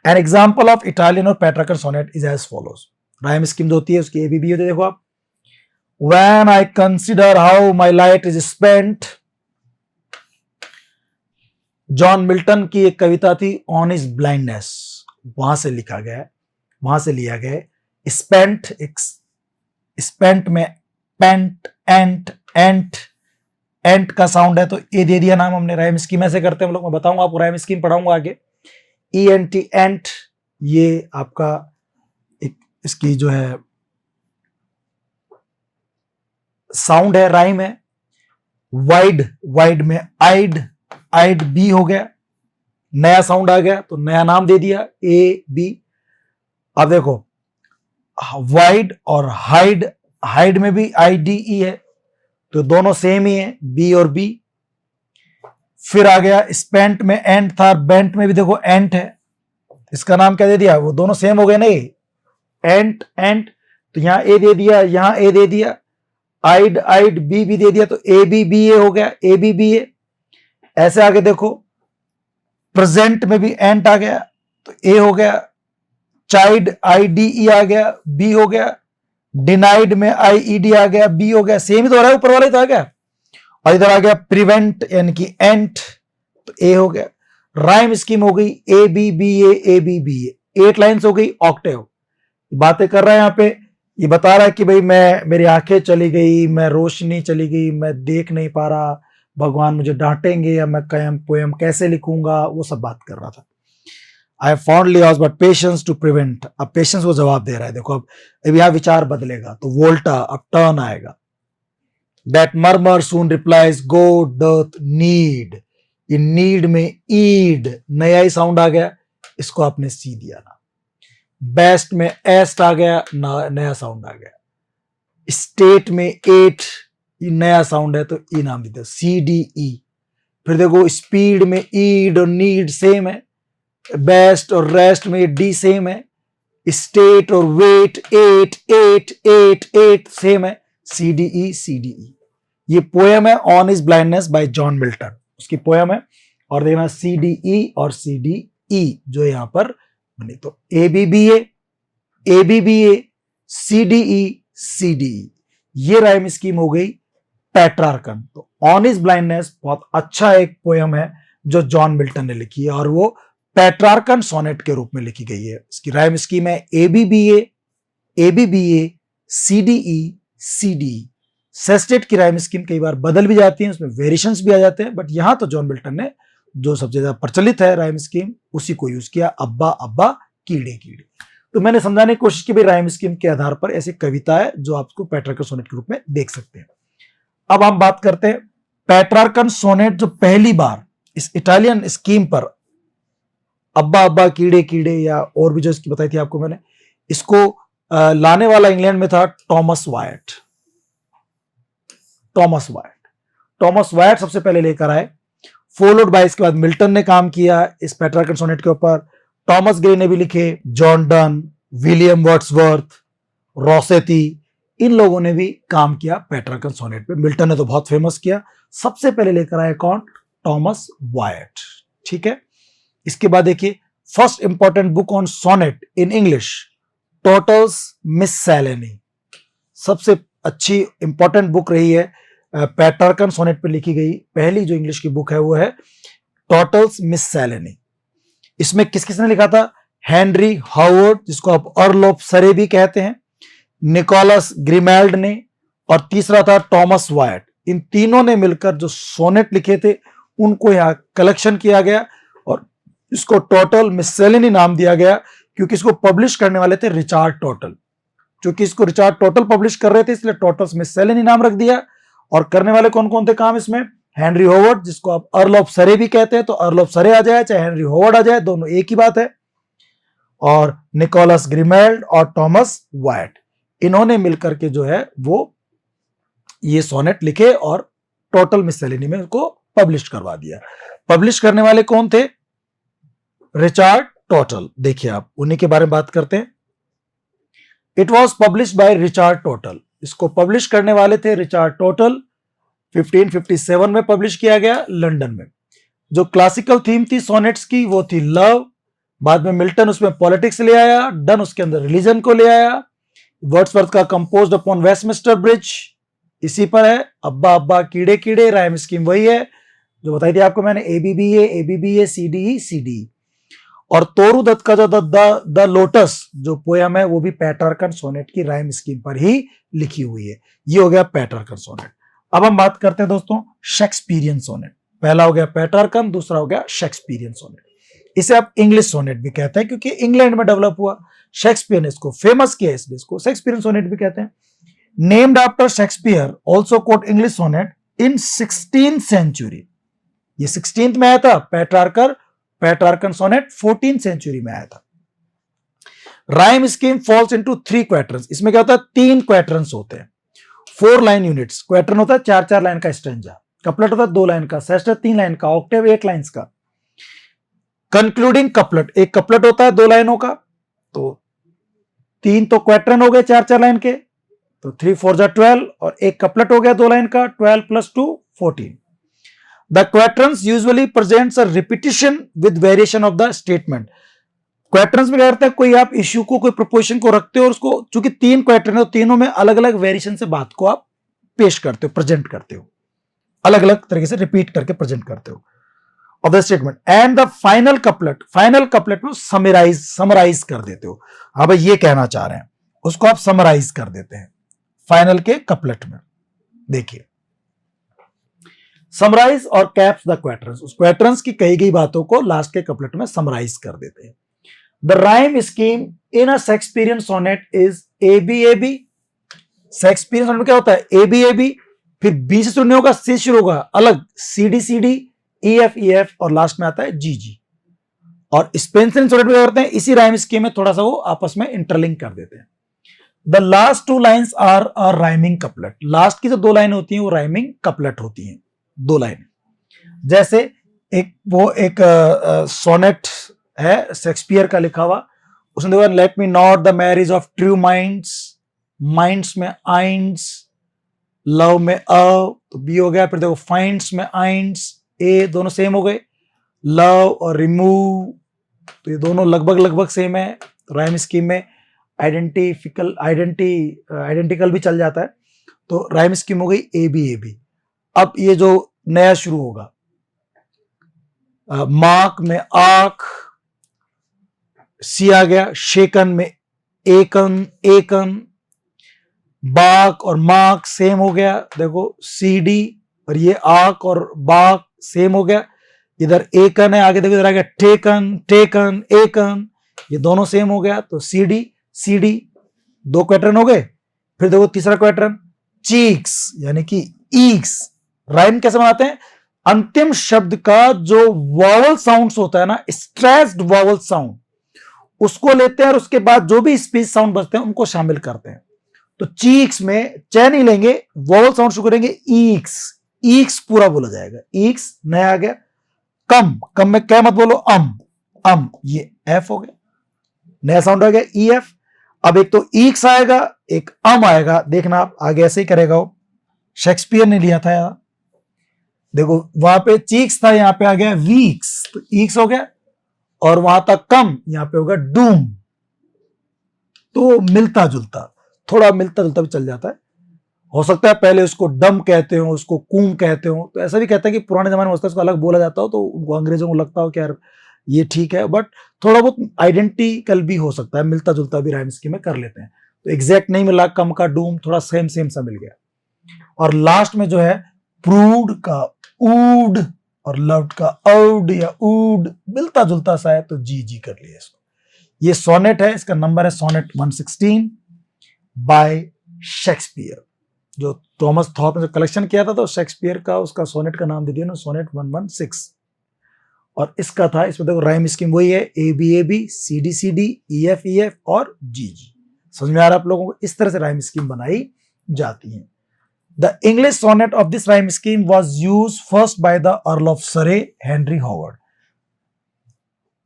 एन एग्जाम्पल ऑफ इटालियन और Petrarchan sonnet is as follows. Rhyme scheme जो होती है उसकी एबीबी होती है, देखो आप। When I consider how my light is spent, John Milton की एक कविता थी ऑन हिज ब्लाइंडनेस, वहां से लिखा गया, वहां से लिया गया। स्पेंट, एक स्पेंट में पेंट, एंट, एंट, एंट का साउंड है तो ए दे दिया नाम हमने। राइम स्कीम ऐसे करते हैं हम लोग, मैं बताऊंगा आपको, राइम स्कीम पढ़ाऊंगा आगे। ई एन टी, एंट, ये आपका एक इसकी जो है साउंड है, राइम है। वाइड, वाइड में आइड, आइड बी हो गया, नया साउंड आ गया तो नया नाम दे दिया ए बी। अब देखो वाइड और हाइड, हाइड में भी आई डी ई है तो दोनों सेम ही है, बी और बी। फिर आ गया स्पेंट में एंट था, बेंट में भी देखो एंट है, इसका नाम क्या दे दिया, वो दोनों सेम हो गए नहीं, एंट एंट, तो यहां ए दे दिया, यहां ए दे दिया, आइड आइड बी भी दे दिया तो ए बी बी ए हो गया, ए बी बी ए। ऐसे आगे देखो प्रेजेंट में भी एंट आ गया तो ए हो गया, चाइल्ड आई डी ई आ गया, बी हो गया, डिनाइड में आई ई डी आ गया, बी हो गया, सेम ही तो हो रहा है, ऊपर वाला ही तो आ गया। और इधर आ गया प्रिवेंट यानी कि एंट तो ए हो गया। राइम स्कीम हो गई A B B A B B A, 8 lines हो गई ऑक्टेव। बातें कर रहा है यहाँ पे, ये बता रहा है कि भाई मैं, मेरी आंखें चली गई, मैं रोशनी चली गई, मैं देख नहीं पा रहा, भगवान मुझे डांटेंगे या मैं पोएम कैसे लिखूंगा, वो सब बात कर रहा था। I fondly lost but patience to prevent, अब पेशेंस वो जवाब दे रहा है। देखो अब यहां विचार बदलेगा तो वोल्टा, अब टर्न आएगा। That murmur soon replies go doth need, ये नीड में ईड, नया ही साउंड आ गया, इसको आपने सी दिया ना। बेस्ट में एस्ट आ गया, नया साउंड आ गया। स्टेट में एट, ये नया साउंड है तो ई नाम देते हैं, सी डी ई। फिर देखो स्पीड में ईड और नीड सेम है, बेस्ट और रेस्ट में डी सेम है, स्टेट और wait ate ate ate ate same है, C D E C D E. ये पोएम है on his blindness bye John Milton, उसकी पोएम है। और देखना सी डी ई और सी डी ई जो यहां पर बनी, तो A B B A, C D E C D E, ये राइम स्कीम हो गई पेट्रार्कन। तो ऑन हिज ब्लाइंडनेस बहुत अच्छा एक पोएम है जो जॉन मिल्टन ने लिखी है और वो पेट्रार्कन सोनेट के रूप में लिखी गई है। इसकी राइम स्कीम है A B B A, C D E C D E, sestet की राइम स्कीम कई बार बदल भी जाती है, उसमें वेरिएशंस भी आ जाते हैं, बट यहां तो जॉन मिल्टन ने जो सबसे ज्यादा प्रचलित है राइम स्कीम उसी को यूज किया, अब्बा अब्बा कीड़े कीड़े। तो मैंने समझाने की कोशिश की भाई राइम स्कीम के आधार पर ऐसी कविता है जो आपको पेट्रार्कन सोनेट के रूप में देख सकते हैं। अब हम बात करते हैं पेट्रार्कन सोनेट जो पहली बार इस इटालियन स्कीम पर अब्बा अब्बा कीड़े कीड़े या और भी जो इसकी बताई थी आपको मैंने, इसको लाने वाला इंग्लैंड में था टॉमस वायट। टॉमस वायट सबसे पहले लेकर आए, फॉलोड बाय इसके बाद मिल्टन ने काम किया इस पेट्रार्कन सोनेट के ऊपर, टॉमस ग्रे ने भी लिखे, जॉन डन, विलियम वर्ड्सवर्थ, रॉसेटी, इन लोगों ने भी काम किया पेट्रार्कन सोनेट पे। मिल्टन ने तो बहुत फेमस किया, सबसे पहले लेकर आए कौन? Thomas Wyatt. ठीक है, इसके बाद देखिए first important book on sonnet in English, Tottel's Miscellany, सबसे अच्छी इंपॉर्टेंट बुक रही है पेट्रार्कन सोनेट पे लिखी गई पहली जो इंग्लिश की बुक है वो है टोटल्स मिससेलेनी। इसमें किस किसने लिखा था? हेनरी हावर्ड, जिसको आप अर्ल ऑफ सरे भी कहते हैं, निकोलस ग्रिमेल्ड ने, और तीसरा था टॉमस वायट। इन तीनों ने मिलकर जो सोनेट लिखे थे उनको यहां कलेक्शन किया गया और इसको टोटल मिससेलेनी नाम दिया गया, क्योंकि इसको पब्लिश करने वाले थे रिचार्ड टोटल। क्योंकि इसको रिचार्ड टोटल पब्लिश कर रहे थे इसलिए टोटल्स मिससेलेनी नाम रख दिया। और करने वाले कौन कौन थे काम इसमें? हेनरी होवर्ड, जिसको आप अर्ल ऑफ सरे भी कहते हैं, तो अर्ल ऑफ सरे आ जाए चाहे हेनरी होवर्ड आ जाए, दोनों एक ही बात है, और निकोलस ग्रिमेल्ड और टॉमस वायट, इन्होंने मिलकर के जो है वो ये सोनेट लिखे और टोटल मिससेलेनी में उसको पब्लिश करवा दिया। पब्लिश करने वाले कौन थे? Richard total. देखिए आप उन्हीं के बारे में बात करते हैं। It was publish by Richard total, इसको पब्लिश करने वाले थे रिचार्ड टोटल। 1557 में पब्लिश किया गया लंदन में। जो क्लासिकल थीम थी सोनेट्स की वो थी लव, बाद में मिल्टन उसमें पॉलिटिक्स ले आया, डन उसके अंदर रिलीजन को ले आया, वर्ड्सवर्थ का कंपोज्ड अपॉन वेस्टमिंस्टर ब्रिज इसी पर है, अब्बा अब्बा कीड़े कीड़े राइम स्कीम वही है जो बताई थी आपको मैंने, ABBA CDE। और तोरू दत्त का जो द लोटस जो पोयम है वो भी पेट्रार्कन सोनेट की राइम स्कीम पर ही लिखी हुई है। ये हो गया पेट्रार्कन सोनेट। अब हम बात करते हैं दोस्तों शेक्सपियरियन सोनेट। पहला हो गया पेट्रार्कन, दूसरा हो गया शेक्सपियरियन सोनेट। इसे आप इंग्लिश सोनेट भी कहते हैं क्योंकि इंग्लैंड में डेवलप हुआ, शेक्सपियर ने इसको फेमस किया इसलिए इसको शेक्सपियरियन सोनेट भी कहते हैं। Named after Shakespeare, also called English sonnet in 16th century. ये 16th में आया था, पेट्रार्कन सोनेट 14th सेंचुरी में आया था। Rhyme scheme falls into 3 quarters, इसमें क्या होता है 3 क्वार्टर्स होते हैं, 4 लाइन यूनिट्स। क्वार्टर होता है 4-4 लाइन का स्टेंजा, कपलेट होता है 2 लाइन का, सेस्टर 3 लाइन का, ऑक्टेव 8 लाइन्स का, कंक्लूडिंग कपलेट, एक कपलेट होता है 2 लाइनों का, तो 3 तो क्वार्टरन हो गए 4-4 लाइन के, तो 3 4 जा 12, और एक कपलेट हो गया 2 लाइन का, 12 + 2 14। The quatrains usually presents a repetition with variation of the statement. क्वार्टरन्स में क्या करता है, कोई आप इश्यू को कोई प्रोपोजिशन को रखते हो और उसको चूंकि 3 क्वार्टरन है तो तीनों में अलग अलग वेरिएशन से बात को आप पेश करते हो, प्रेजेंट करते हो, अलग अलग तरीके से रिपीट करके प्रेजेंट करते हो of the statement. And the final couplet में समराइज कर देते हो। हाँ भाई ये कहना चाह रहे हैं, उसको आप समराइज कर देते हैं फाइनल के कपलेट में। देखिए समराइज और कैप्स द क्वार्टरन्स, उस क्वार्टरन्स की कही गई बातों को लास्ट के कपलेट में समराइज कर देते हैं। The rhyme scheme in a Shakespearean sonnet is ABAB। Shakespearean sonnet में क्या होता है ABAB, फिर B से शुरू नहीं होगा, C शुरू होगा अलग, CD EF और लास्ट में आता है GG। और स्पेंसर सोनेट में क्या करते हैं, इसी राइम स्कीम में थोड़ा सा वो आपस में इंटरलिंक कर देते हैं। The last 2 lines are a rhyming couplet, last की जो 2 लाइन होती हैं वो राइमिंग कपलेट होती हैं, 2 लाइन। जैसे एक सोनेट है शेक्सपियर का लिखा हुआ, उसने देखा let me not the marriage of true minds, minds में आइंड्स, लव में तो बी हो गया, फिर देखो फाइंड्स में आइंड्स ए, दोनों सेम हो गए, लव और रिमूव तो ये दोनों लगभग सेम है। राइम स्कीम में आइडेंटिकल भी चल जाता है, तो राइम स्कीम हो गई ABAB। अब ये जो नया शुरू होगा, मार्क में आंख, सी आ गया, शेकन में एकन, बाक और मार्क सेम हो गया, देखो सीडी, और ये आक और बाक सेम हो गया। इधर एकन है, आगे देखो इधर आ गया टेकन, टेकन, एकन, ये दोनों सेम हो गया। तो सीडी सीडी, दो क्वेटरन हो गए। फिर देखो तीसरा क्वेटरन चीक्स यानी कि ईक्स। राइम कैसे बनाते हैं? अंतिम शब्द का जो वॉवल साउंड्स होता है ना, स्ट्रेस्ड वॉवल साउंड, उसको लेते हैं और उसके बाद जो भी स्पीच साउंड बचते हैं उनको शामिल करते हैं। तो चीक्स में च नहीं लेंगे, वॉवल साउंड शुरू करेंगे ईक्स, ईक्स पूरा बोला जाएगा। ईक्स नया आ गया। कम, कम में क्या मत बोलो, अम, ये एफ हो गया, नया साउंड आ गया ई एफ। अब एक तो ईक्स आएगा, एक आएगा, देखना आप आगे ऐसे ही करेगा वो। शेक्सपियर ने लिया था यार, देखो वहां पे चीक्स था, यहां पे आ गया वीक्स, तो ईक्स हो गया। और वहां तक कम, यहां पे होगा डूम। तो मिलता जुलता, थोड़ा मिलता जुलता भी चल जाता है। हो सकता है पहले उसको डम कहते हो, उसको कूम कहते हो, तो ऐसा भी कहता है कि पुराने जमाने में उसको अलग बोला जाता हो, तो उनको अंग्रेजों को लगता हो कि यार ये ठीक है, बट थोड़ा बहुत आइडेंटिकल भी हो सकता है, मिलता जुलता भी राइम स्कीम में कर लेते हैं। तो एग्जैक्ट नहीं मिला, कम का डूम थोड़ा सेम सेम सा मिल गया। और लास्ट में जो है प्रूड का ऊड और लव्ड का औड या ऊड, मिलता जुलता सा है, तो जी जी कर लिया इसको। ये सोनेट है, इसका नंबर है सोनेट 116 बाय शेक्सपियर। जो थॉमस थॉर्प ने जो कलेक्शन किया था, तो शेक्सपियर का उसका सोनेट का नाम दे दिया ना, सोनेट 116। और इसका था, इसमें देखो राइम स्कीम वही है, A B, C D, E F और जी जी। समझ में आ रहा है आप लोगों को? इस तरह से राइम स्कीम बनाई जाती है। The English sonnet of this rhyme scheme was use first by the earl of Surrey Henry Howard.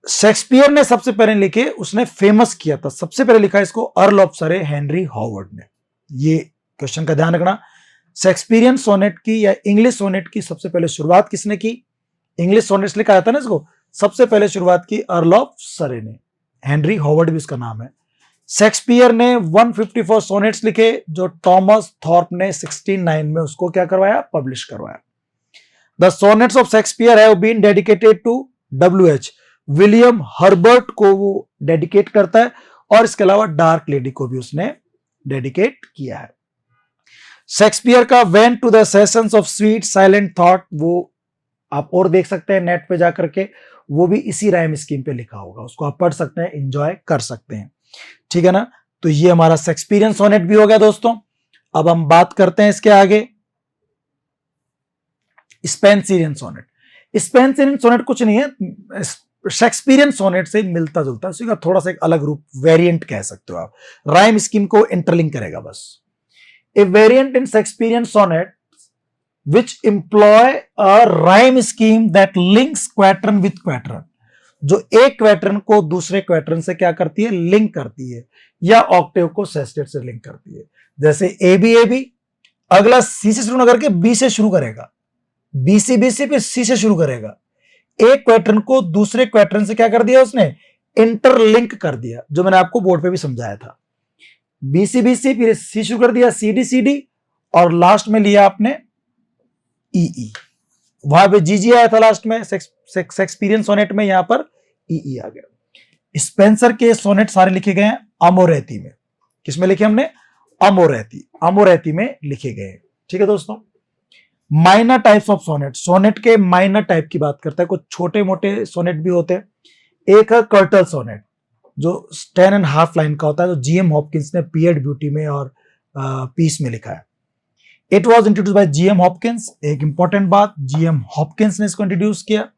Shakespeare ने सबसे पहले लिखे, उसने फेमस किया था, सबसे पहले लिखा इसको earl of Surrey Henry Howard ने। ये क्वेश्चन का ध्यान रखना। शेक्सपियरियन सोनेट की या इंग्लिश सोनेट की सबसे पहले शुरुआत किसने की? इंग्लिश सोनेट्स लिखा जाता है ना इसको, सबसे पहले शुरुआत की अर्ल ऑफ सरे ने, हेनरी हॉवर्ड भी उसका नाम है। शेक्सपियर ने 154 सोनेट्स लिखे, जो थॉमस थॉर्प ने 1609 में उसको क्या करवाया? पब्लिश करवाया। The sonnets of Shakespeare have been dedicated to WH William Herbert को वो डेडिकेट करता है, और इसके अलावा डार्क लेडी को भी उसने डेडिकेट किया है। शेक्सपियर का went to the sessions of sweet silent thought, वो आप और देख सकते हैं नेट पे जाकर के, वो भी इसी राइम स्कीम पे लिखा होगा, उसको आप पढ़ सकते हैं, एंजॉय कर सकते हैं। ठीक है ना? तो ये हमारा शेक्सपियरियन सोनेट भी हो गया दोस्तों। अब हम बात करते हैं इसके आगे स्पेंसरियन सोनेट। स्पेंसरियन सोनेट कुछ नहीं है, शेक्सपियरियन सोनेट से मिलता जुलता है, थोड़ा सा एक अलग रूप, वेरिएंट कह सकते हो आप, राइम स्कीम को इंटरलिंक करेगा बस। A variant in Shakespearean sonnet which employ a rhyme scheme that links quatrain with quatrain, जो एक क्वेट्रन को दूसरे क्वेट्रन से क्या करती है? लिंक करती है, या ऑक्टेव को सेस्टेट से लिंक करती है। जैसे ए बी, अगला सी से शुरू करके बी से शुरू करेगा, बी सी पे सी से शुरू करेगा। एक क्वेट्रन को दूसरे क्वेट्रन से क्या कर दिया उसने? इंटरलिंक कर दिया, जो मैंने आपको बोर्ड पे भी समझाया था। बी सी फिर सी शुरू कर दिया, सी डी, और लास्ट में लिया आपने ई। वहां पे जी आया था लास्ट में शेक्सपियरियन सोनेट में, यहां पर ई आ गया। स्पेंसर के सोनेट सारे लिखे गए हैं अमोरेती में। किसमें लिखे हमने? अमोरेती में लिखे गए हैं। ठीक है दोस्तों। Minor types of sonnet, sonnet के माइनर टाइप की बात करता है, कुछ छोटे मोटे सोनेट भी होते हैं। एक है कर्टल सोनेट, जो 10.5 लाइन का होता है, जो GM हॉपकिंस ने पीएड ब्यूटी में और पीस में लिखा है। It was introduce by GM Hopkins. एक इंपॉर्टेंट बात, GM हॉपकिंस ने इसको इंट्रोड्यूस किया।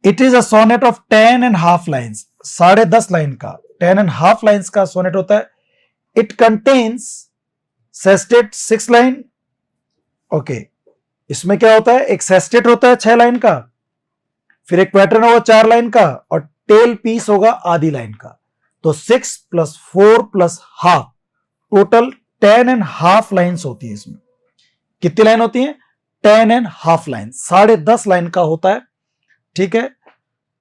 It is a sonnet of 10.5 lines, 10.5 line का, 10.5 लाइन्स का सोनेट होता है। It contains sestet 6 line. Okay, इसमें क्या होता है? एक सेस्टेट होता है 6 लाइन का, फिर एक क्वेट्रन होगा 4 लाइन का, और टेल पीस होगा आधी लाइन का। तो 6 + 4 + ½ टोटल 10.5 लाइन्स होती है। इसमें कितनी लाइन होती है? 10.5 लाइन, 10.5 लाइन का होता है। ठीक है।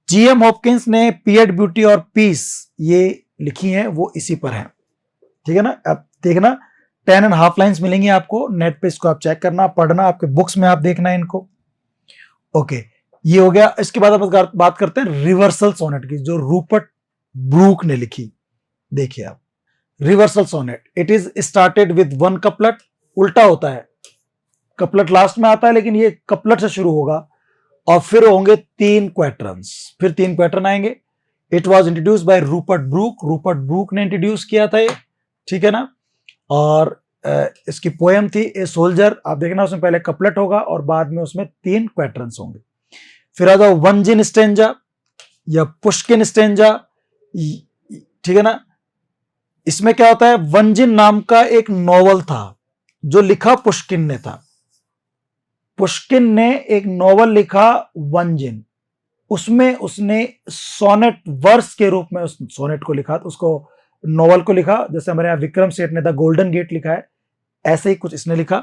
GM हॉपकिंस ने पीएड ब्यूटी और पीस ये लिखी हैं, वो इसी पर है। ठीक है ना? अब देखना 10.5 लाइन्स मिलेंगी आपको नेट पे, इसको आप चेक करना, पढ़ना, आपके बुक्स में आप देखना है इनको। ओके, ये हो गया। इसके बाद आप बात करते हैं रिवर्सल सोनेट की, जो रूपर्ट ब्रूक ने लिखी। देखिए आप, reversal sonnet, it is started with one couplet, उल्टा होता है, कपलेट लास्ट में आता है लेकिन ये कपलेट से शुरू होगा और फिर होंगे 3 क्वेट्रंस, फिर 3 क्वेट्रन आएंगे। It was introduce by Rupert Brooke, Rupert Brooke ने इंट्रोड्यूस किया था ये, ठीक है ना। और इसकी पोएम थी ए सोल्जर, आप देखना उसमें पहले कपलेट होगा और बाद में उसमें 3 क्वेट्रंस होंगे। फिर आता वंजिन स्टेंजा या पुष्किन स्टेंजा, ठीक है ना। इसमें क्या होता है, वंजिन नाम का एक नॉवल था जो लिखा पुष्किन ने था। पुष्किन ने एक नॉवल लिखा वंजिन, उसमें उसने सोनेट वर्स के रूप में उस सोनेट को लिखा, तो उसको नॉवल को लिखा, जैसे हमारे यहां विक्रम सेठ ने द गोल्डन गेट लिखा है, ऐसे ही कुछ इसने लिखा।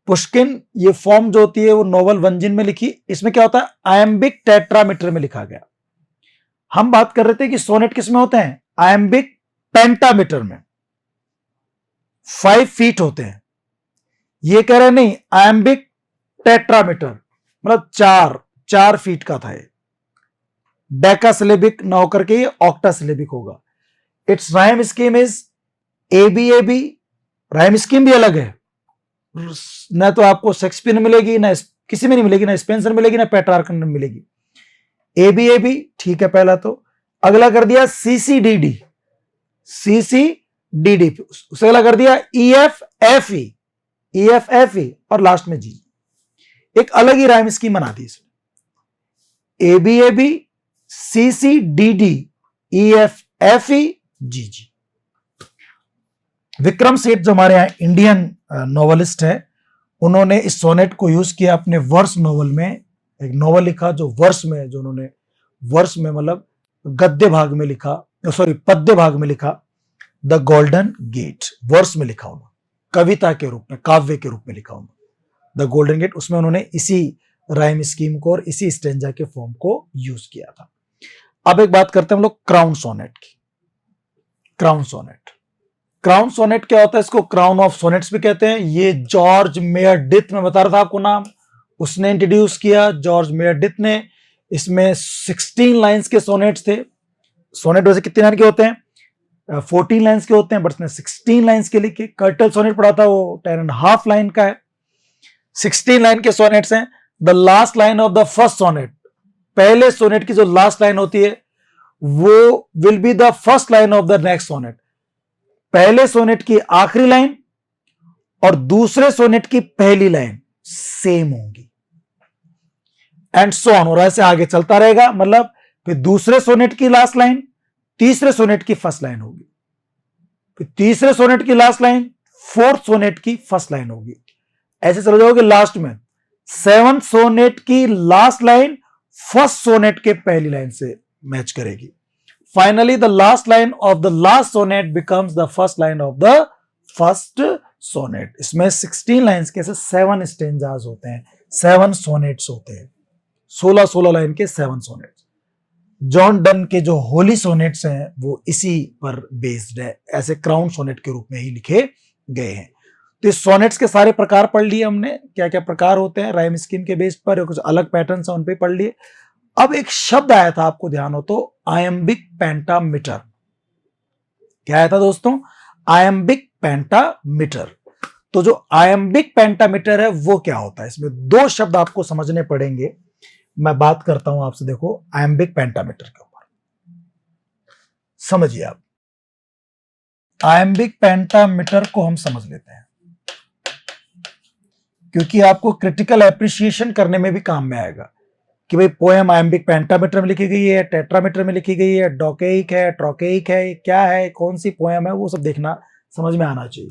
पुष्किन ये फॉर्म जो होती है वो नॉवल वंजिन में लिखी। इसमें क्या होता है, आयम्बिक टेट्रामीटर में लिखा गया। हम बात कर रहे थे कि सोनेट किस में होते हैं, आयम्बिक पेंटामीटर में 5 फीट होते हैं। ये कह रहे नहीं, आयम्बिक टेट्रामीटर मतलब 4 फीट का था ये। डेकासिलेबिक ना होकर के ये ऑक्टासिलेबिक होगा। It's rhyme scheme is ABAB, rhyme scheme भी अलग है, ना तो आपको शेक्सपियर में मिलेगी, ना किसी में नहीं मिलेगी, ना स्पेंसर मिलेगी, ना पेट्रार्कन में मिलेगी। ABAB ठीक है पहला। तो अगला कर दिया CCDD, उसे अगला कर दिया EFFE और लास्ट में G। एक अलग ही राइम स्कीम बना दी इसमें, ABAB CCDD EFFE GG। Vikram Seth जो हमारे यहाँ इंडियन नॉवलिस्ट है, उन्होंने इस सोनेट को यूज किया अपने वर्स नॉवल में। एक नॉवल लिखा जो वर्स में, जो उन्होंने वर्स में मतलब गद्य भाग में लिखा, सॉरी पद्य भाग में लिखा, द गोल्डन गेट। वर्स में लिखा उन्होंने, कविता के रूप में, काव्य के रूप में लिखा उन्होंने द गोल्डन गेट। उसमें उन्होंने इसी राइम स्कीम को और इसी स्टेंजा के फॉर्म को यूज किया था। अब एक बात करते हैं हम लोग क्राउन सोनेट की। क्राउन सोनेट, क्राउन सोनेट क्या होता है, इसको क्राउन ऑफ सोनेट्स भी कहते हैं। ये जॉर्ज मेयरडिथ, में बता रहा था आपको नाम, उसने इंट्रोड्यूस किया, जॉर्ज मेयरडिथ ने। इसमें 16 लाइंस के सोनेट्स थे। सोनेट वैसे कितने लाइन के होते हैं, 14 लाइंस के होते हैं, बट इसने 16 लाइंस के लिखे। कर्टल सोनेट पढ़ा था, वो 10.5 लाइन का है। 16 लाइन के सोनेट्स हैं। The last line of the first sonnet, पहले सोनेट की जो लास्ट लाइन होती है वो will be the first line of the next sonnet. पहले सोनेट की आखिरी लाइन और दूसरे सोनेट की पहली लाइन सेम होंगी, एंड सो ऑन, और ऐसे आगे चलता रहेगा। मतलब फिर दूसरे सोनेट की लास्ट लाइन तीसरे सोनेट की फर्स्ट लाइन होगी, फिर तीसरे सोनेट की लास्ट लाइन फोर्थ सोनेट की फर्स्ट लाइन होगी, ऐसे चले जाओगे। लास्ट में 7th सोनेट की लास्ट लाइन फर्स्ट सोनेट के पहली लाइन से मैच करेगी। Finally the last line of the last sonnet becomes the first line of the first sonnet. इसमें 16 लाइन्स के 7 स्टेंजास होते हैं, 7 सोनेट्स होते हैं, 16 लाइन के 7 सोनेट्स। जॉन डन के जो होली सोनेट्स हैं वो इसी पर बेस्ड है, ऐसे क्राउन सोनेट के रूप में ही लिखे गए हैं। तो इस सोनेट्स के सारे प्रकार पढ़ लिए हमने, क्या क्या प्रकार होते हैं राइम स्कीम के बेस पर, कुछ अलग पैटर्न्स हैं उन पे पढ़ लिए। अब एक शब्द आया था, आपको ध्यान हो तो, आयम्बिक पेंटामीटर। क्या आया था दोस्तों, आयम्बिक पेंटामीटर। तो जो आयम्बिक पेंटामीटर है वो क्या होता है, इसमें 2 शब्द आपको समझने पड़ेंगे। मैं बात करता हूं आपसे, देखो आयम्बिक पेंटामीटर के ऊपर समझिए आप। आयम्बिक पेंटामीटर को हम समझ लेते हैं, क्योंकि आपको क्रिटिकल एप्रिसिएशन करने में भी काम में आएगा कि भाई पोएम आयम्बिक पेंटामीटर में लिखी गई है, टेट्रामीटर में लिखी गई है, डोकेइक है, ट्रोकेइक है, क्या है, कौन सी पोएम है, वो सब देखना समझ में आना चाहिए।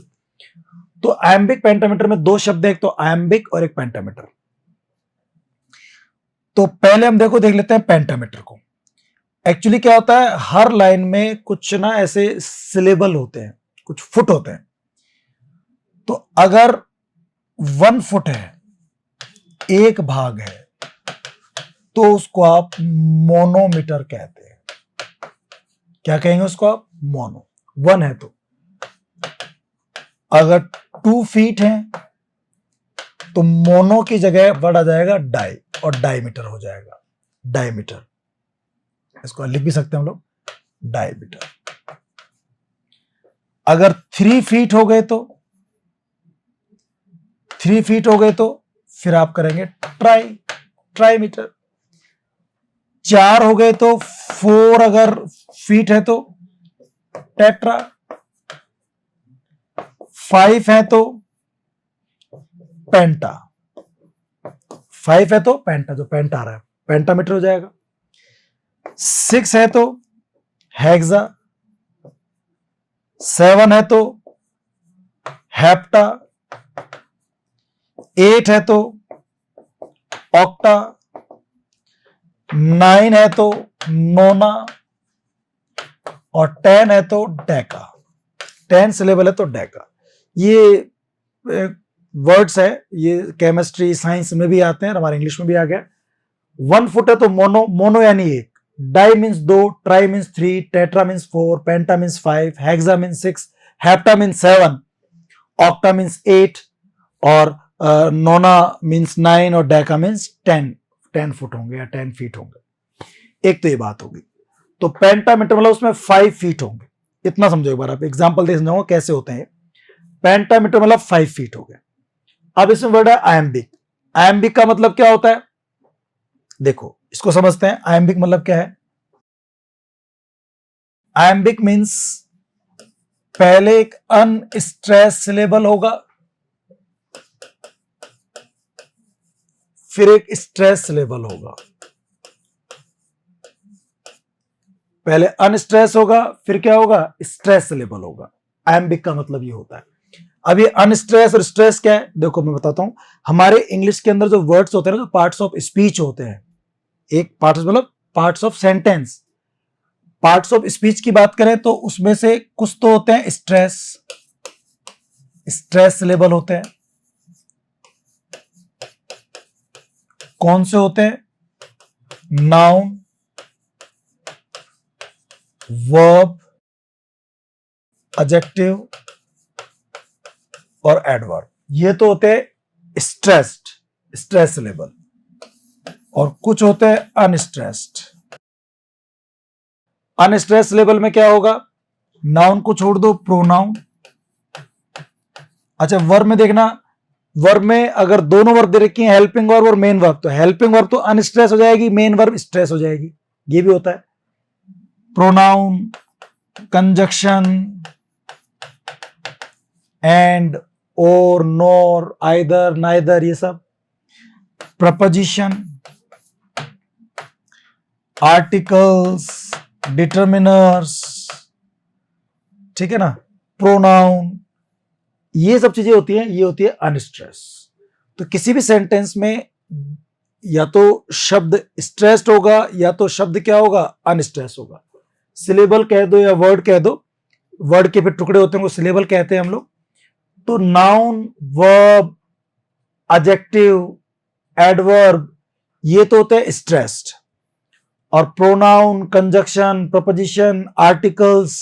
तो आयम्बिक पेंटामीटर में 2 शब्द है, एक तो आयम्बिक और एक पेंटामीटर। तो पहले हम देखो देख लेते हैं पेंटामीटर को। एक्चुअली क्या होता है, हर लाइन में कुछ ना ऐसे सिलेबल होते हैं, कुछ फुट होते हैं। तो अगर 1 फुट है, एक भाग है, तो उसको आप मोनोमीटर कहते हैं। क्या कहेंगे उसको आप, मोनो। 1 है तो। अगर 2 फीट है तो मोनो की जगह वर्ड आ जाएगा डाई, और डायमीटर हो जाएगा, डायमीटर। इसको लिख भी सकते हैं हम लोग, डायमीटर। अगर 3 फीट हो गए तो 3 फीट हो गए तो फिर आप करेंगे ट्राई मीटर। 4 हो गए तो 4 अगर फीट है तो टेट्रा। 5 है तो पेंटा। 5 है तो पेंटा, जो पेंटा आ रहा है पेंटामीटर हो जाएगा। 6 है तो हेक्सा। 7 है तो हेप्टा। 8 है तो ऑक्टा। 9 है तो नोना। और 10 है तो डेका। 10 सिलेबल है तो डेका। ये वर्ड्स है, ये केमिस्ट्री साइंस में भी आते हैं, हमारे इंग्लिश में भी आ गया। 1 फुट है तो मोनो यानी एक। Di means 2, tri means 3, tetra means 4, penta means 5, hexa means 6, hepta means 7, octa means 8 और नोना मीन्स 9 और डेका मीन्स 10 फुट होंगे या 10 फीट होंगे। एक तो ये बात होगी। तो पेंटामीटर मतलब उसमें 5 फीट होंगे, इतना समझो। एक बार आप एग्जांपल दे समझाऊंगा कैसे होते हैं। पेंटामीटर मतलब 5 फीट हो गए। अब इसमें वर्ड है आयम्बिक। आयम्बिक का मतलब क्या होता है, देखो इसको समझते हैं। आयम्बिक मतलब क्या है? आयम्बिक मीन्स पहले एक अनस्ट्रेस सिलेबल होगा, फिर एक स्ट्रेस सिलेबल होगा। पहले अनस्ट्रेस होगा, फिर क्या होगा? स्ट्रेस सिलेबल होगा। आयम्बिक का मतलब ये होता है। अब ये अनस्ट्रेस और स्ट्रेस क्या है, देखो मैं बताता हूं। हमारे इंग्लिश के अंदर जो वर्ड्स होते हैं ना, जो पार्ट्स ऑफ स्पीच होते हैं, एक पार्ट्स मतलब parts of sentence. Parts of speech की बात करें तो उसमें से कुछ तो होते हैं स्ट्रेस सिलेबल होते हैं। कौन से होते हैं? नाउन, वर्ब, एडजेक्टिव और एडवर्ब। ये तो होते हैं स्ट्रेस सिलेबल। और कुछ होते हैं अनस्ट्रेस्ड। अनस्ट्रेस सिलेबल में क्या होगा? नाउन को छोड़ दो, प्रोनाउन। अच्छा, वर्ब में देखना, वर्ब में अगर दोनों वर्ब दे रखी हैं, हेल्पिंग वर्ब और मेन वर्ब, तो हेल्पिंग वर्ब तो अनस्ट्रेस हो जाएगी, मेन वर्ब स्ट्रेस हो जाएगी। ये भी होता है। प्रोनाउन, कंजक्शन, एंड, और, नोर, आइदर, नाइदर, ये सब। प्रपोजिशन, आर्टिकल्स, डिटर्मिनर्स, ठीक है ना, प्रोनाउन, ये सब चीजें होती हैं, ये होती है अनस्ट्रेस। तो किसी भी सेंटेंस में या तो शब्द स्ट्रेस्ड होगा या तो शब्द क्या होगा? अनस्ट्रेस होगा। सिलेबल कह दो या वर्ड कह दो, वर्ड के फिर टुकड़े होते हैं, वो सिलेबल कहते हैं हम लोग। तो नाउन, वर्ब, एडजेक्टिव, एडवर्ब, ये तो होते हैं स्ट्रेस्ड। और प्रोनाउन, कंजक्शन, प्रपोजिशन, आर्टिकल्स,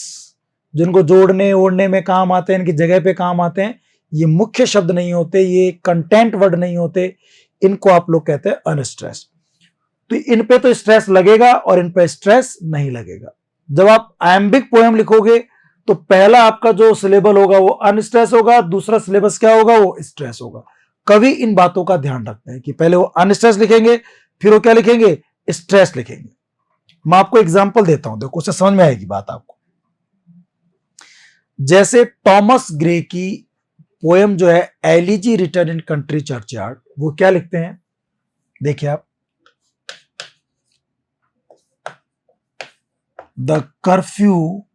जिनको जोड़ने ओढ़ने में काम आते हैं, इनकी जगह पे काम आते हैं, ये मुख्य शब्द नहीं होते, ये कंटेंट वर्ड नहीं होते, इनको आप लोग कहते हैं अनस्ट्रेस। तो इन पे तो स्ट्रेस लगेगा और इन पे स्ट्रेस नहीं लगेगा। जब आप आयम्बिक पोएम लिखोगे तो पहला आपका जो सिलेबल होगा वो अनस्ट्रेस होगा, दूसरा सिलेबस क्या होगा? वो स्ट्रेस होगा। कभी इन बातों का ध्यान रखते हैं कि पहले वो अनस्ट्रेस लिखेंगे, फिर वो क्या लिखेंगे? स्ट्रेस लिखेंगे। मैं आपको एग्जांपल देता हूं, देखो उससे समझ में आएगी बात आपको। जैसे टॉमस ग्रे की पोएम जो है elegy written in country churchyard, वो क्या लिखते हैं, देखिए आप। The curfew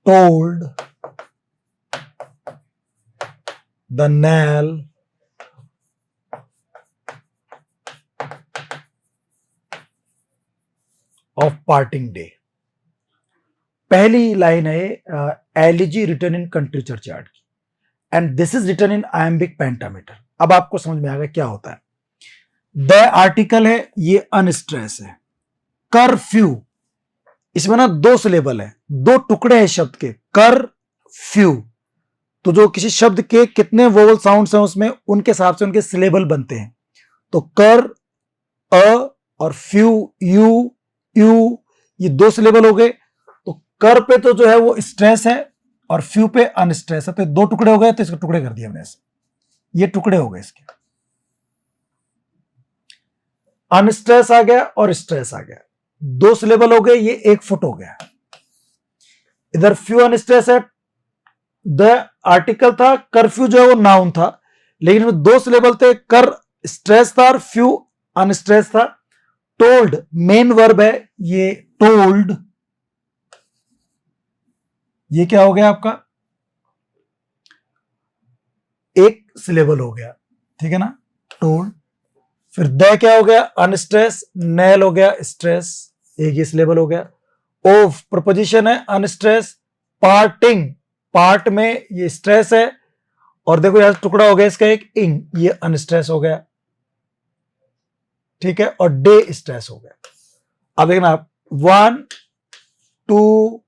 tolled the knell of parting day. पहली लाइन है elegy written in country churchyard की, and this is written in iambic pentameter. अब आपको समझ में आ गया क्या होता है। द आर्टिकल है, ये अनस्ट्रेस है। कर्फ्यू, इसमें ना 2 सिलेबल है, 2 टुकड़े हैं शब्द के, कर फ्यू। तो जो किसी शब्द के कितने वोवल साउंड्स हैं उसमें, उनके हिसाब से उनके सिलेबल बनते हैं। तो कर, अ, और फ्यू, यू, ये 2 सिलेबल हो गए। तो कर पे तो जो है वो स्ट्रेस है और फ्यू पे अनस्ट्रेस है, तो दो टुकड़े हो गए, तो इसके टुकड़े कर दिए हमने ऐसे, ये टुकड़े हो गए इसके, अनस्ट्रेस आ गया और स्ट्रेस आ गया, दो सिलेबल हो गए, ये 1 फुट हो गया। इधर फ्यू अनस्ट्रेस है, द आर्टिकल था, कर्फ्यू जो है वो नाउन था, लेकिन वो 2 सिलेबल थे, कर स्ट्रेस था और फ्यू अनस्ट्रेस था। टोल्ड मेन वर्ब है, ये टोल्ड, ये क्या हो गया आपका, 1 सिलेबल हो गया, ठीक है ना, टोल्ड। फिर द क्या हो गया, अनस्ट्रेस, नेल हो गया स्ट्रेस, एक ही सिलेबल हो गया। ऑफ प्रपोजिशन है, अनस्ट्रेस, पार्टिंग, पार्ट में ये स्ट्रेस है, और देखो यहां टुकड़ा हो गया इसका एक, इंग, ये अनस्ट्रेस हो गया, ठीक है, और डे स्ट्रेस हो गया। अब देखना आप 1 2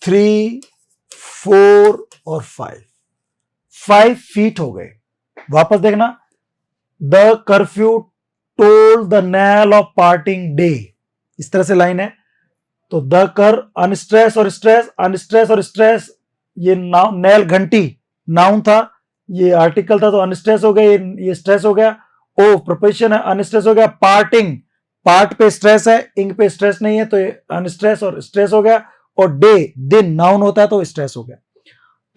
3 4 और 5 फीट हो गए। वापस देखना, the curfew tolled the knell of parting day, इस तरह से लाइन है, तो द कर अनस्ट्रेस और स्ट्रेस, अनस्ट्रेस और स्ट्रेस, ये नाउन, नेल घंटी नाउन था, ये आर्टिकल था, तो अनस्ट्रेस हो गया, ये स्ट्रेस हो गया। ओ प्रोपोजिशन है, अनस्ट्रेस हो गया। पार्टिंग, पार्ट पे स्ट्रेस है, इंग पे स्ट्रेस नहीं है, तो अनस्ट्रेस और स्ट्रेस हो गया। और डे, दिन नाउन होता है तो स्ट्रेस हो गया।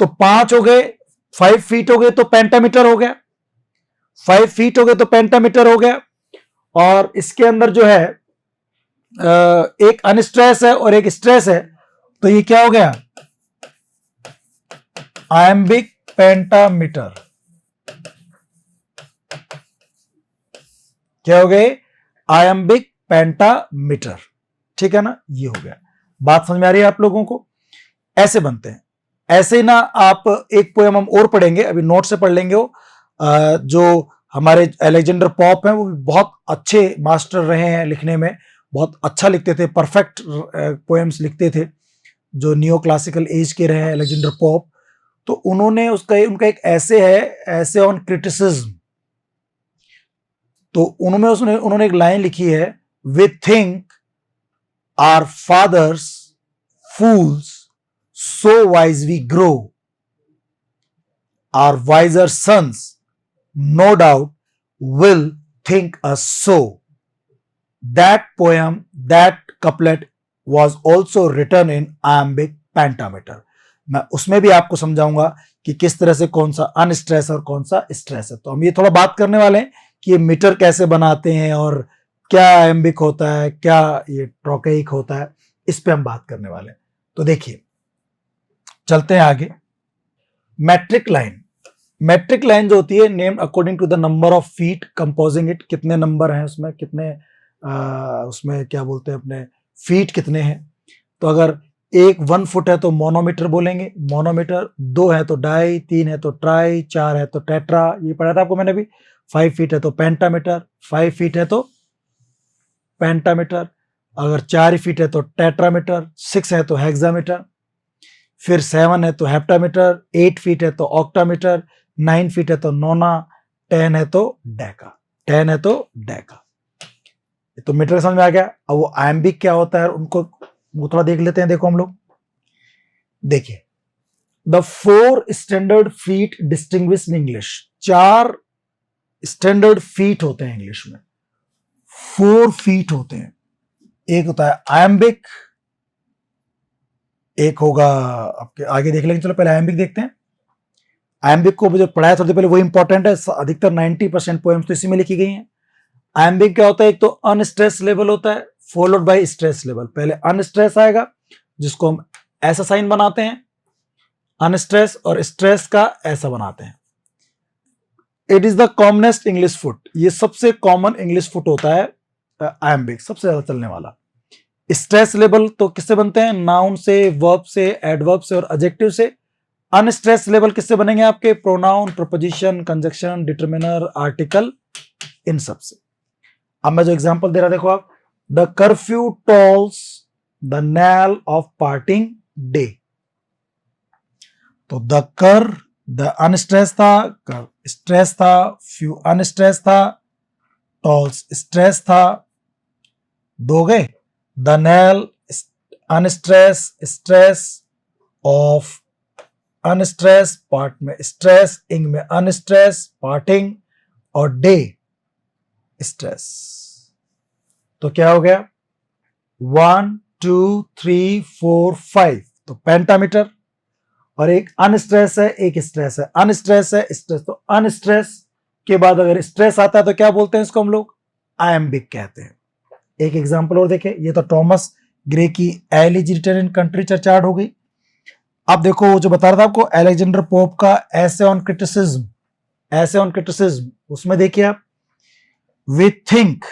तो 5 हो गए, 5 फीट हो गए तो पेंटामीटर हो गया, 5 फीट हो गए तो पेंटामीटर हो गया। और इसके अंदर जो है एक अनस्ट्रेस है और एक स्ट्रेस है, तो ये क्या हो गया, आयम्बिक पेंटामीटर, क्या हो गए, आयम्बिक पेंटामीटर, ठीक है ना, ये हो गया। बात समझ में आ रही है आप लोगों को? ऐसे बनते हैं। ऐसे ना आप एक पोएम हम और पढ़ेंगे, अभी नोट से पढ़ लेंगे वो, जो हमारे अलेक्जेंडर पॉप हैं, वो भी बहुत अच्छे मास्टर रहे हैं लिखने में, बहुत अच्छा लिखते थे, परफेक्ट पोएम्स लिखते थे, जो नियो क्लासिकल एज के रहे हैं अलेक्जेंडर पॉप। तो उन्होंने उनका एक ऐसे है, ऐसे ऑन क्रिटिसिज्म, तो उन्होंने एक लाइन लिखी है, we think our fathers fools, so wise we grow. Our wiser sons, no doubt, will think us so. That poem, that couplet was also written in iambic pentameter. मैं उसमें भी आपको समझाऊंगा कि किस तरह से कौन सा अनस्ट्रेस और कौन सा स्ट्रेस है। तो हम ये थोड़ा बात करने वाले हैं कि ये मीटर कैसे बनाते हैं और क्या आयम्बिक होता है, क्या ये ट्रोकेइक होता है, इस पे हम बात करने वाले हैं। तो देखिए, चलते हैं आगे। मैट्रिक लाइन, मैट्रिक लाइन जो होती है, named according to the number of feet composing it, कितने नंबर हैं उसमें, कितने उसमें क्या बोलते हैं अपने, फीट कितने हैं। तो अगर 1 फुट है तो मोनोमीटर बोलेंगे, मोनोमीटर। 2 है तो डाई, 3 है तो ट्राई, 4 है तो टेट्रा, ये पढ़ा था आपको मैंने भी। 5 फीट है तो पेंटामीटर, 5 फीट है तो पेंटामीटर। अगर 4 फीट है तो टेट्रामीटर, 6 है तो हेक्सामीटर, फिर 7 है तो हेप्टामीटर, 8 फीट है तो ऑक्टामीटर, 9 फीट है तो नोना, 10 है तो डेका, 10 है तो डेका। तो मीटर समझ में आ गया। अब वो आयम्बिक क्या होता है उनको वो थोड़ा देख लेते हैं। देखो हम लोग, देखिए, the 4 standard feet distinguish in English, 4 standard feet होते हैं इंग्लिश में, 4 फीट होते हैं। एक होता है आयम्बिक, एक होगा आपके आगे देख लेंगे, चलो पहले आयम्बिक देखते हैं। आयम्बिक को जो पढ़ाया थोड़ी पहले वो इंपॉर्टेंट है, अधिकतर 90% पोएम्स तो इसी में लिखी गई हैं। आयम्बिक क्या होता है, एक तो अनस्ट्रेस लेवल होता है, फॉलोड बाय स्ट्रेस लेवल। पहले अनस्ट्रेस आएगा जिसको हम ऐसा साइन बनाते हैं, अनस्ट्रेस, और स्ट्रेस का ऐसा बनाते हैं। It is the commonest English foot, ये सबसे कॉमन इंग्लिश फुट होता है आयम्बिक, सबसे ज्यादा चलने वाला। स्ट्रेस लेवल तो किससे बनते हैं, नाउन से, वर्ब से, एडवर्ब से और एडजेक्टिव से। अनस्ट्रेस लेवल किससे बनेंगे आपके, pronoun, preposition, conjunction, determiner, article, इन सब से। अब मैं जो एग्जांपल दे रहा देखो आप, the curfew tolls the knell of parting day. तो द कर, द अनस्ट्रेस था, कर स्ट्रेस था, फ्यू अनस्ट्रेस था, टोल्स स्ट्रेस था, 2 गए। The knell unstress, stress, of, unstress, part में स्ट्रेस, इंग में अनस्ट्रेस, पार्टिंग, और डे स्ट्रेस। तो क्या हो गया 1 2 3 4 5, तो पेंटामीटर। और एक अनस्ट्रेस है, एक स्ट्रेस है, अनस्ट्रेस है, स्ट्रेस, तो अनस्ट्रेस के बाद अगर स्ट्रेस आता है तो क्या बोलते हैं इसको हम लोग, आयम्बिक कहते हैं। एक एग्जांपल और देखें, ये तो थॉमस ग्रे की एलिजिटेरियन कंट्री चार्ट हो गई। अब देखो वो जो बता रहा था आपको अलेक्जेंडर पोप का essay on criticism, essay on criticism, उसमें देखिए आप वी थिंक,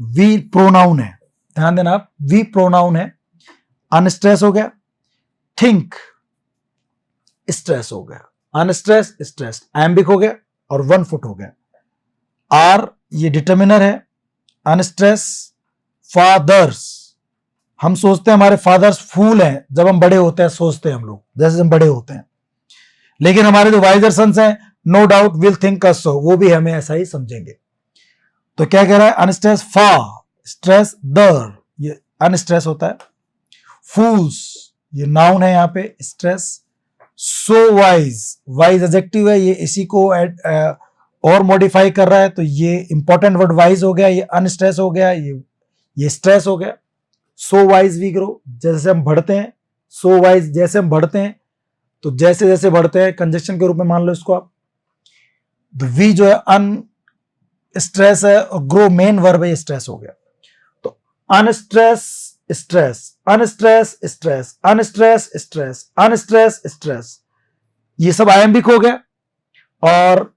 वी प्रोनाउन है, ध्यान देना आप, वी प्रोनाउन है, अनस्ट्रेस हो गया, थिंक स्ट्रेस हो गया, अनस्ट्रेस स्ट्रेस, एम्बिक हो गया, और 1 फुट हो गया। आर ये डिटर्मिनर है, अनस्ट्रेस, फादर्स, हम सोचते हैं हमारे फादर्स फूल हैं, जब हम बड़े होते हैं सोचते हैं हम लोग जैसे हम बड़े होते हैं, लेकिन हमारे जो वाइजर सन्स हैं no doubt will think us सो, वो भी हमें ऐसा ही समझेंगे। तो क्या कह रहा है, अनस्ट्रेस फा, स्ट्रेस दर, ये अनस्ट्रेस होता है, फूल्स ये नाउन है यहाँ पे, स्ट्रेस, सो वाइज, वाइज एडजेक्टिव है, ये इसी को और मॉडिफाई कर रहा है, तो ये इंपॉर्टेंट वर्ड वाइज हो गया, ये अनस्ट्रेस हो गया, ये स्ट्रेस हो गया। सो वाइज वी ग्रो, जैसे हम बढ़ते हैं, सो वाइज जैसे हम बढ़ते हैं, तो जैसे जैसे बढ़ते हैं कंजक्शन के रूप में मान लो इसको आप। वी जो है अन स्ट्रेस है, और ग्रो मेन वर्ब है, स्ट्रेस हो गया। तो unstress stress, unstress stress, unstress stress, unstress stress, ये सब आयम्बिक हो गया। और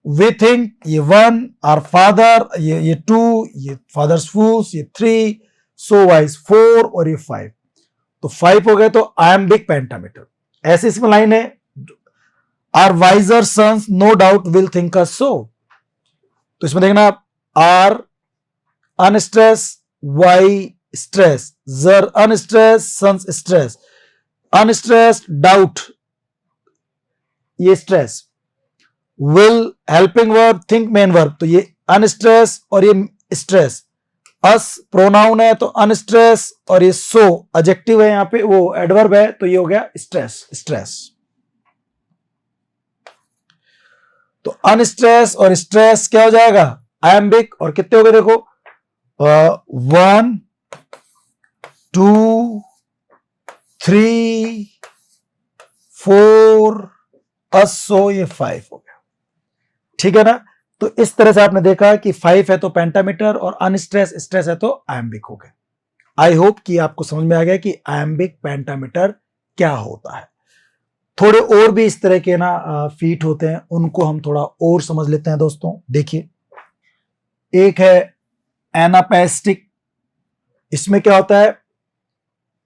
वी थिंक ये 1, आर फादर ये 2, ये फादर्स फूल्स ये 3, सो वाइज 4, और ये 5, तो 5 हो गए। तो आयम्बिक पेंटामीटर। ऐसे इसमें लाइन है, our wiser sons no doubt will think us so, तो इसमें देखना आप, आर अनस्ट्रेस, वाई स्ट्रेस, जर unstress, sons stress, unstress doubt ये stress, will helping verb, think main verb, तो ये अनस्ट्रेस और ये स्ट्रेस, अस प्रोनाउन है तो अनस्ट्रेस, और ये सो एडजेक्टिव है यहां पे, वो एडवर्ब है, तो ये हो गया स्ट्रेस, स्ट्रेस। तो अनस्ट्रेस और स्ट्रेस क्या हो जाएगा, आयम्बिक। और कितने हो गए देखो, 1 2 3 4, सो ये 5 हो गया, ठीक है ना। तो इस तरह से आपने देखा कि 5 है तो पेंटामीटर, और अनस्ट्रेस स्ट्रेस है तो आयम्बिक हो गया। आई होप कि आपको समझ में आ गया कि आयम्बिक पेंटामीटर क्या होता है। थोड़े और भी इस तरह के ना फीट होते हैं, उनको हम थोड़ा और समझ लेते हैं दोस्तों। देखिए, एक है एनापेस्टिक, इसमें क्या होता है,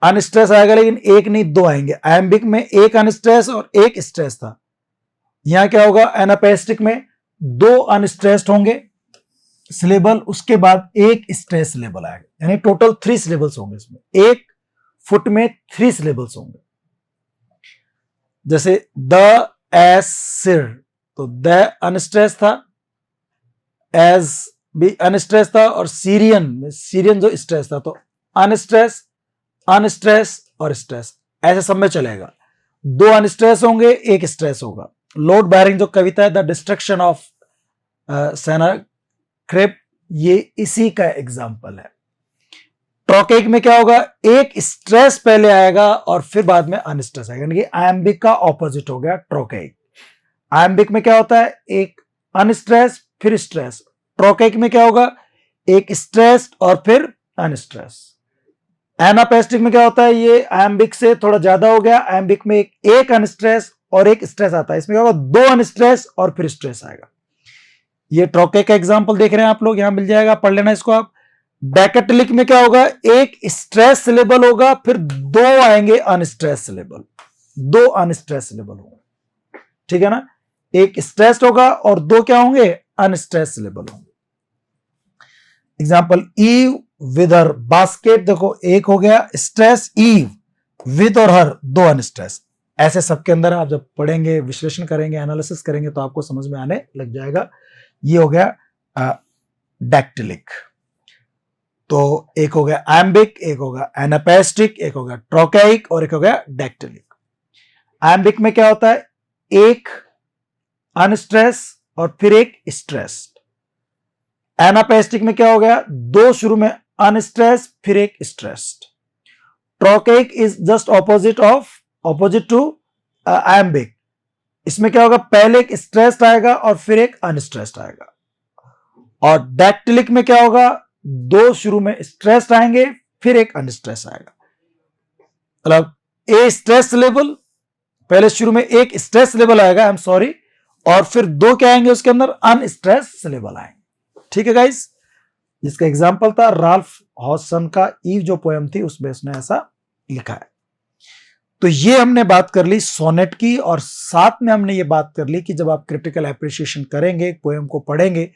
अनस्ट्रेस आएगा लेकिन एक नहीं 2 आएंगे। आयम्बिक में एक अनस्ट्रेस और एक स्ट्रेस था, यहां क्या होगा, एनापेस्टिक में 2 अनस्ट्रेस्ड होंगे सिलेबल, उसके बाद एक स्ट्रेस सिलेबल आएगा, यानी टोटल 3 सिलेबल्स होंगे इसमें, एक फुट में 3 सिलेबल्स होंगे। जैसे द एस सिर, तो द अनस्ट्रेस था, एज भी अनस्ट्रेस था, और सीरियन जो स्ट्रेस था, तो अनस्ट्रेस, अनस्ट्रेस और स्ट्रेस, ऐसे सब में चलेगा। 2 अनस्ट्रेस होंगे, एक स्ट्रेस होगा। लॉर्ड बैरिंग जो कविता है द डिस्ट्रक्शन ऑफ सेनाक्रेप, ये इसी का एग्जाम्पल है। ट्रोकेक में क्या होगा, एक स्ट्रेस पहले आएगा और फिर बाद में अनस्ट्रेस आएगा, यानी कि आयम्बिक का ऑपोजिट हो गया ट्रोकेक। आयम्बिक में क्या होता है, एक अनस्ट्रेस फिर स्ट्रेस। ट्रोकेक में क्या होगा, एक स्ट्रेस और फिर अनस्ट्रेस। एनापेस्टिक में क्या होता है, ये आयम्बिक से थोड़ा ज्यादा हो गया। आयम्बिक में एक अनस्ट्रेस और एक स्ट्रेस आता है, इसमें क्या होगा, 2 अनस्ट्रेस और फिर स्ट्रेस आएगा। ये ट्रोकेक का एग्जाम्पल देख रहे हैं आप लोग, यहां मिल जाएगा, पढ़ लेना इसको आप। डेकेटिलिक में क्या होगा, एक स्ट्रेस सिलेबल होगा, फिर 2 आएंगे अनस्ट्रेस सिलेबल, 2 अनस्ट्रेस सिलेबल होंगे, ठीक है ना। एक स्ट्रेस्ड होगा और 2 क्या होंगे, अनस्ट्रेस सिलेबल होंगे। Example, eve with her basket, देखो एक हो गया स्ट्रेस, ईव विद और हर 2 अनस्ट्रेस। ऐसे सबके अंदर आप जब पढ़ेंगे, विश्लेषण करेंगे, एनालिसिस करेंगे, तो आपको समझ में आने लग जाएगा। ये हो गया डैक्टिलिक। तो एक हो गया एम्बिक, एक हो गया एनापेस्टिक, एक हो गया ट्रोकेइक और एक हो गया डैक्टिलिक। एम्बिक में क्या होता है, एक अनस्ट्रेस और फिर एक स्ट्रेस्ड। एनापेस्टिक में क्या हो गया, दो शुरू में अनस्ट्रेस फिर एक stressed. Trochaic is just opposite to iambic. इसमें क्या होगा, पहले एक स्ट्रेस्ड आएगा और फिर एक अनस्ट्रेस्ड आएगा। और डैक्टिलिक में क्या होगा, दो शुरू में स्ट्रेस्ड आएंगे फिर एक अनस्ट्रेस आएगा। मतलब ए स्ट्रेस लेवल, पहले शुरू में एक स्ट्रेस लेवल आएगा, आई एम सॉरी, और फिर दो क्या आएंगे उसके अंदर, अनस्ट्रेस लेवल आएंगे। ठीक है गाइस, जिसका एग्जांपल था राल्फ हॉसन का ईव जो पोएम थी, उसमें उसने ऐसा लिखा है। तो ये हमने बात कर ली सोनेट की, और साथ में हमने ये बात कर ली कि जब आप क्रिटिकल एप्रिसिएशन करेंगे, पोएम को पढ़ेंगे,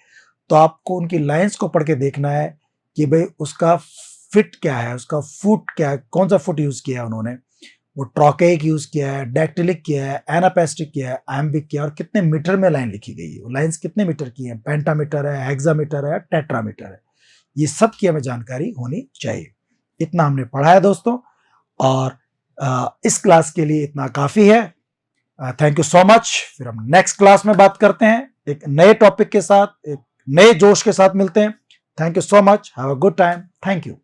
तो आपको उनकी लाइंस को पढ़ के देखना है कि भाई उसका फिट क्या है, उसका फुट क्या है, कौन सा फुट यूज किया है उन्होंने, वो ट्रोकेइक यूज किया है, डैक्टिलिक किया है, एनापेस्टिक किया है, एम्बिक किया है, और कितने मीटर में लाइन लिखी गई है, वो लाइंस कितने मीटर की है, पेंटामीटर है, हेक्सामीटर है, टेट्रामीटर है, ये सब की हमें जानकारी होनी चाहिए। इतना हमने पढ़ा है दोस्तों, और इस क्लास के लिए इतना काफी है। Thank you so much. फिर हम नेक्स्ट क्लास में बात करते हैं, एक नए टॉपिक के साथ, एक नए जोश के साथ मिलते हैं। Thank you so much, have a good time, thank you.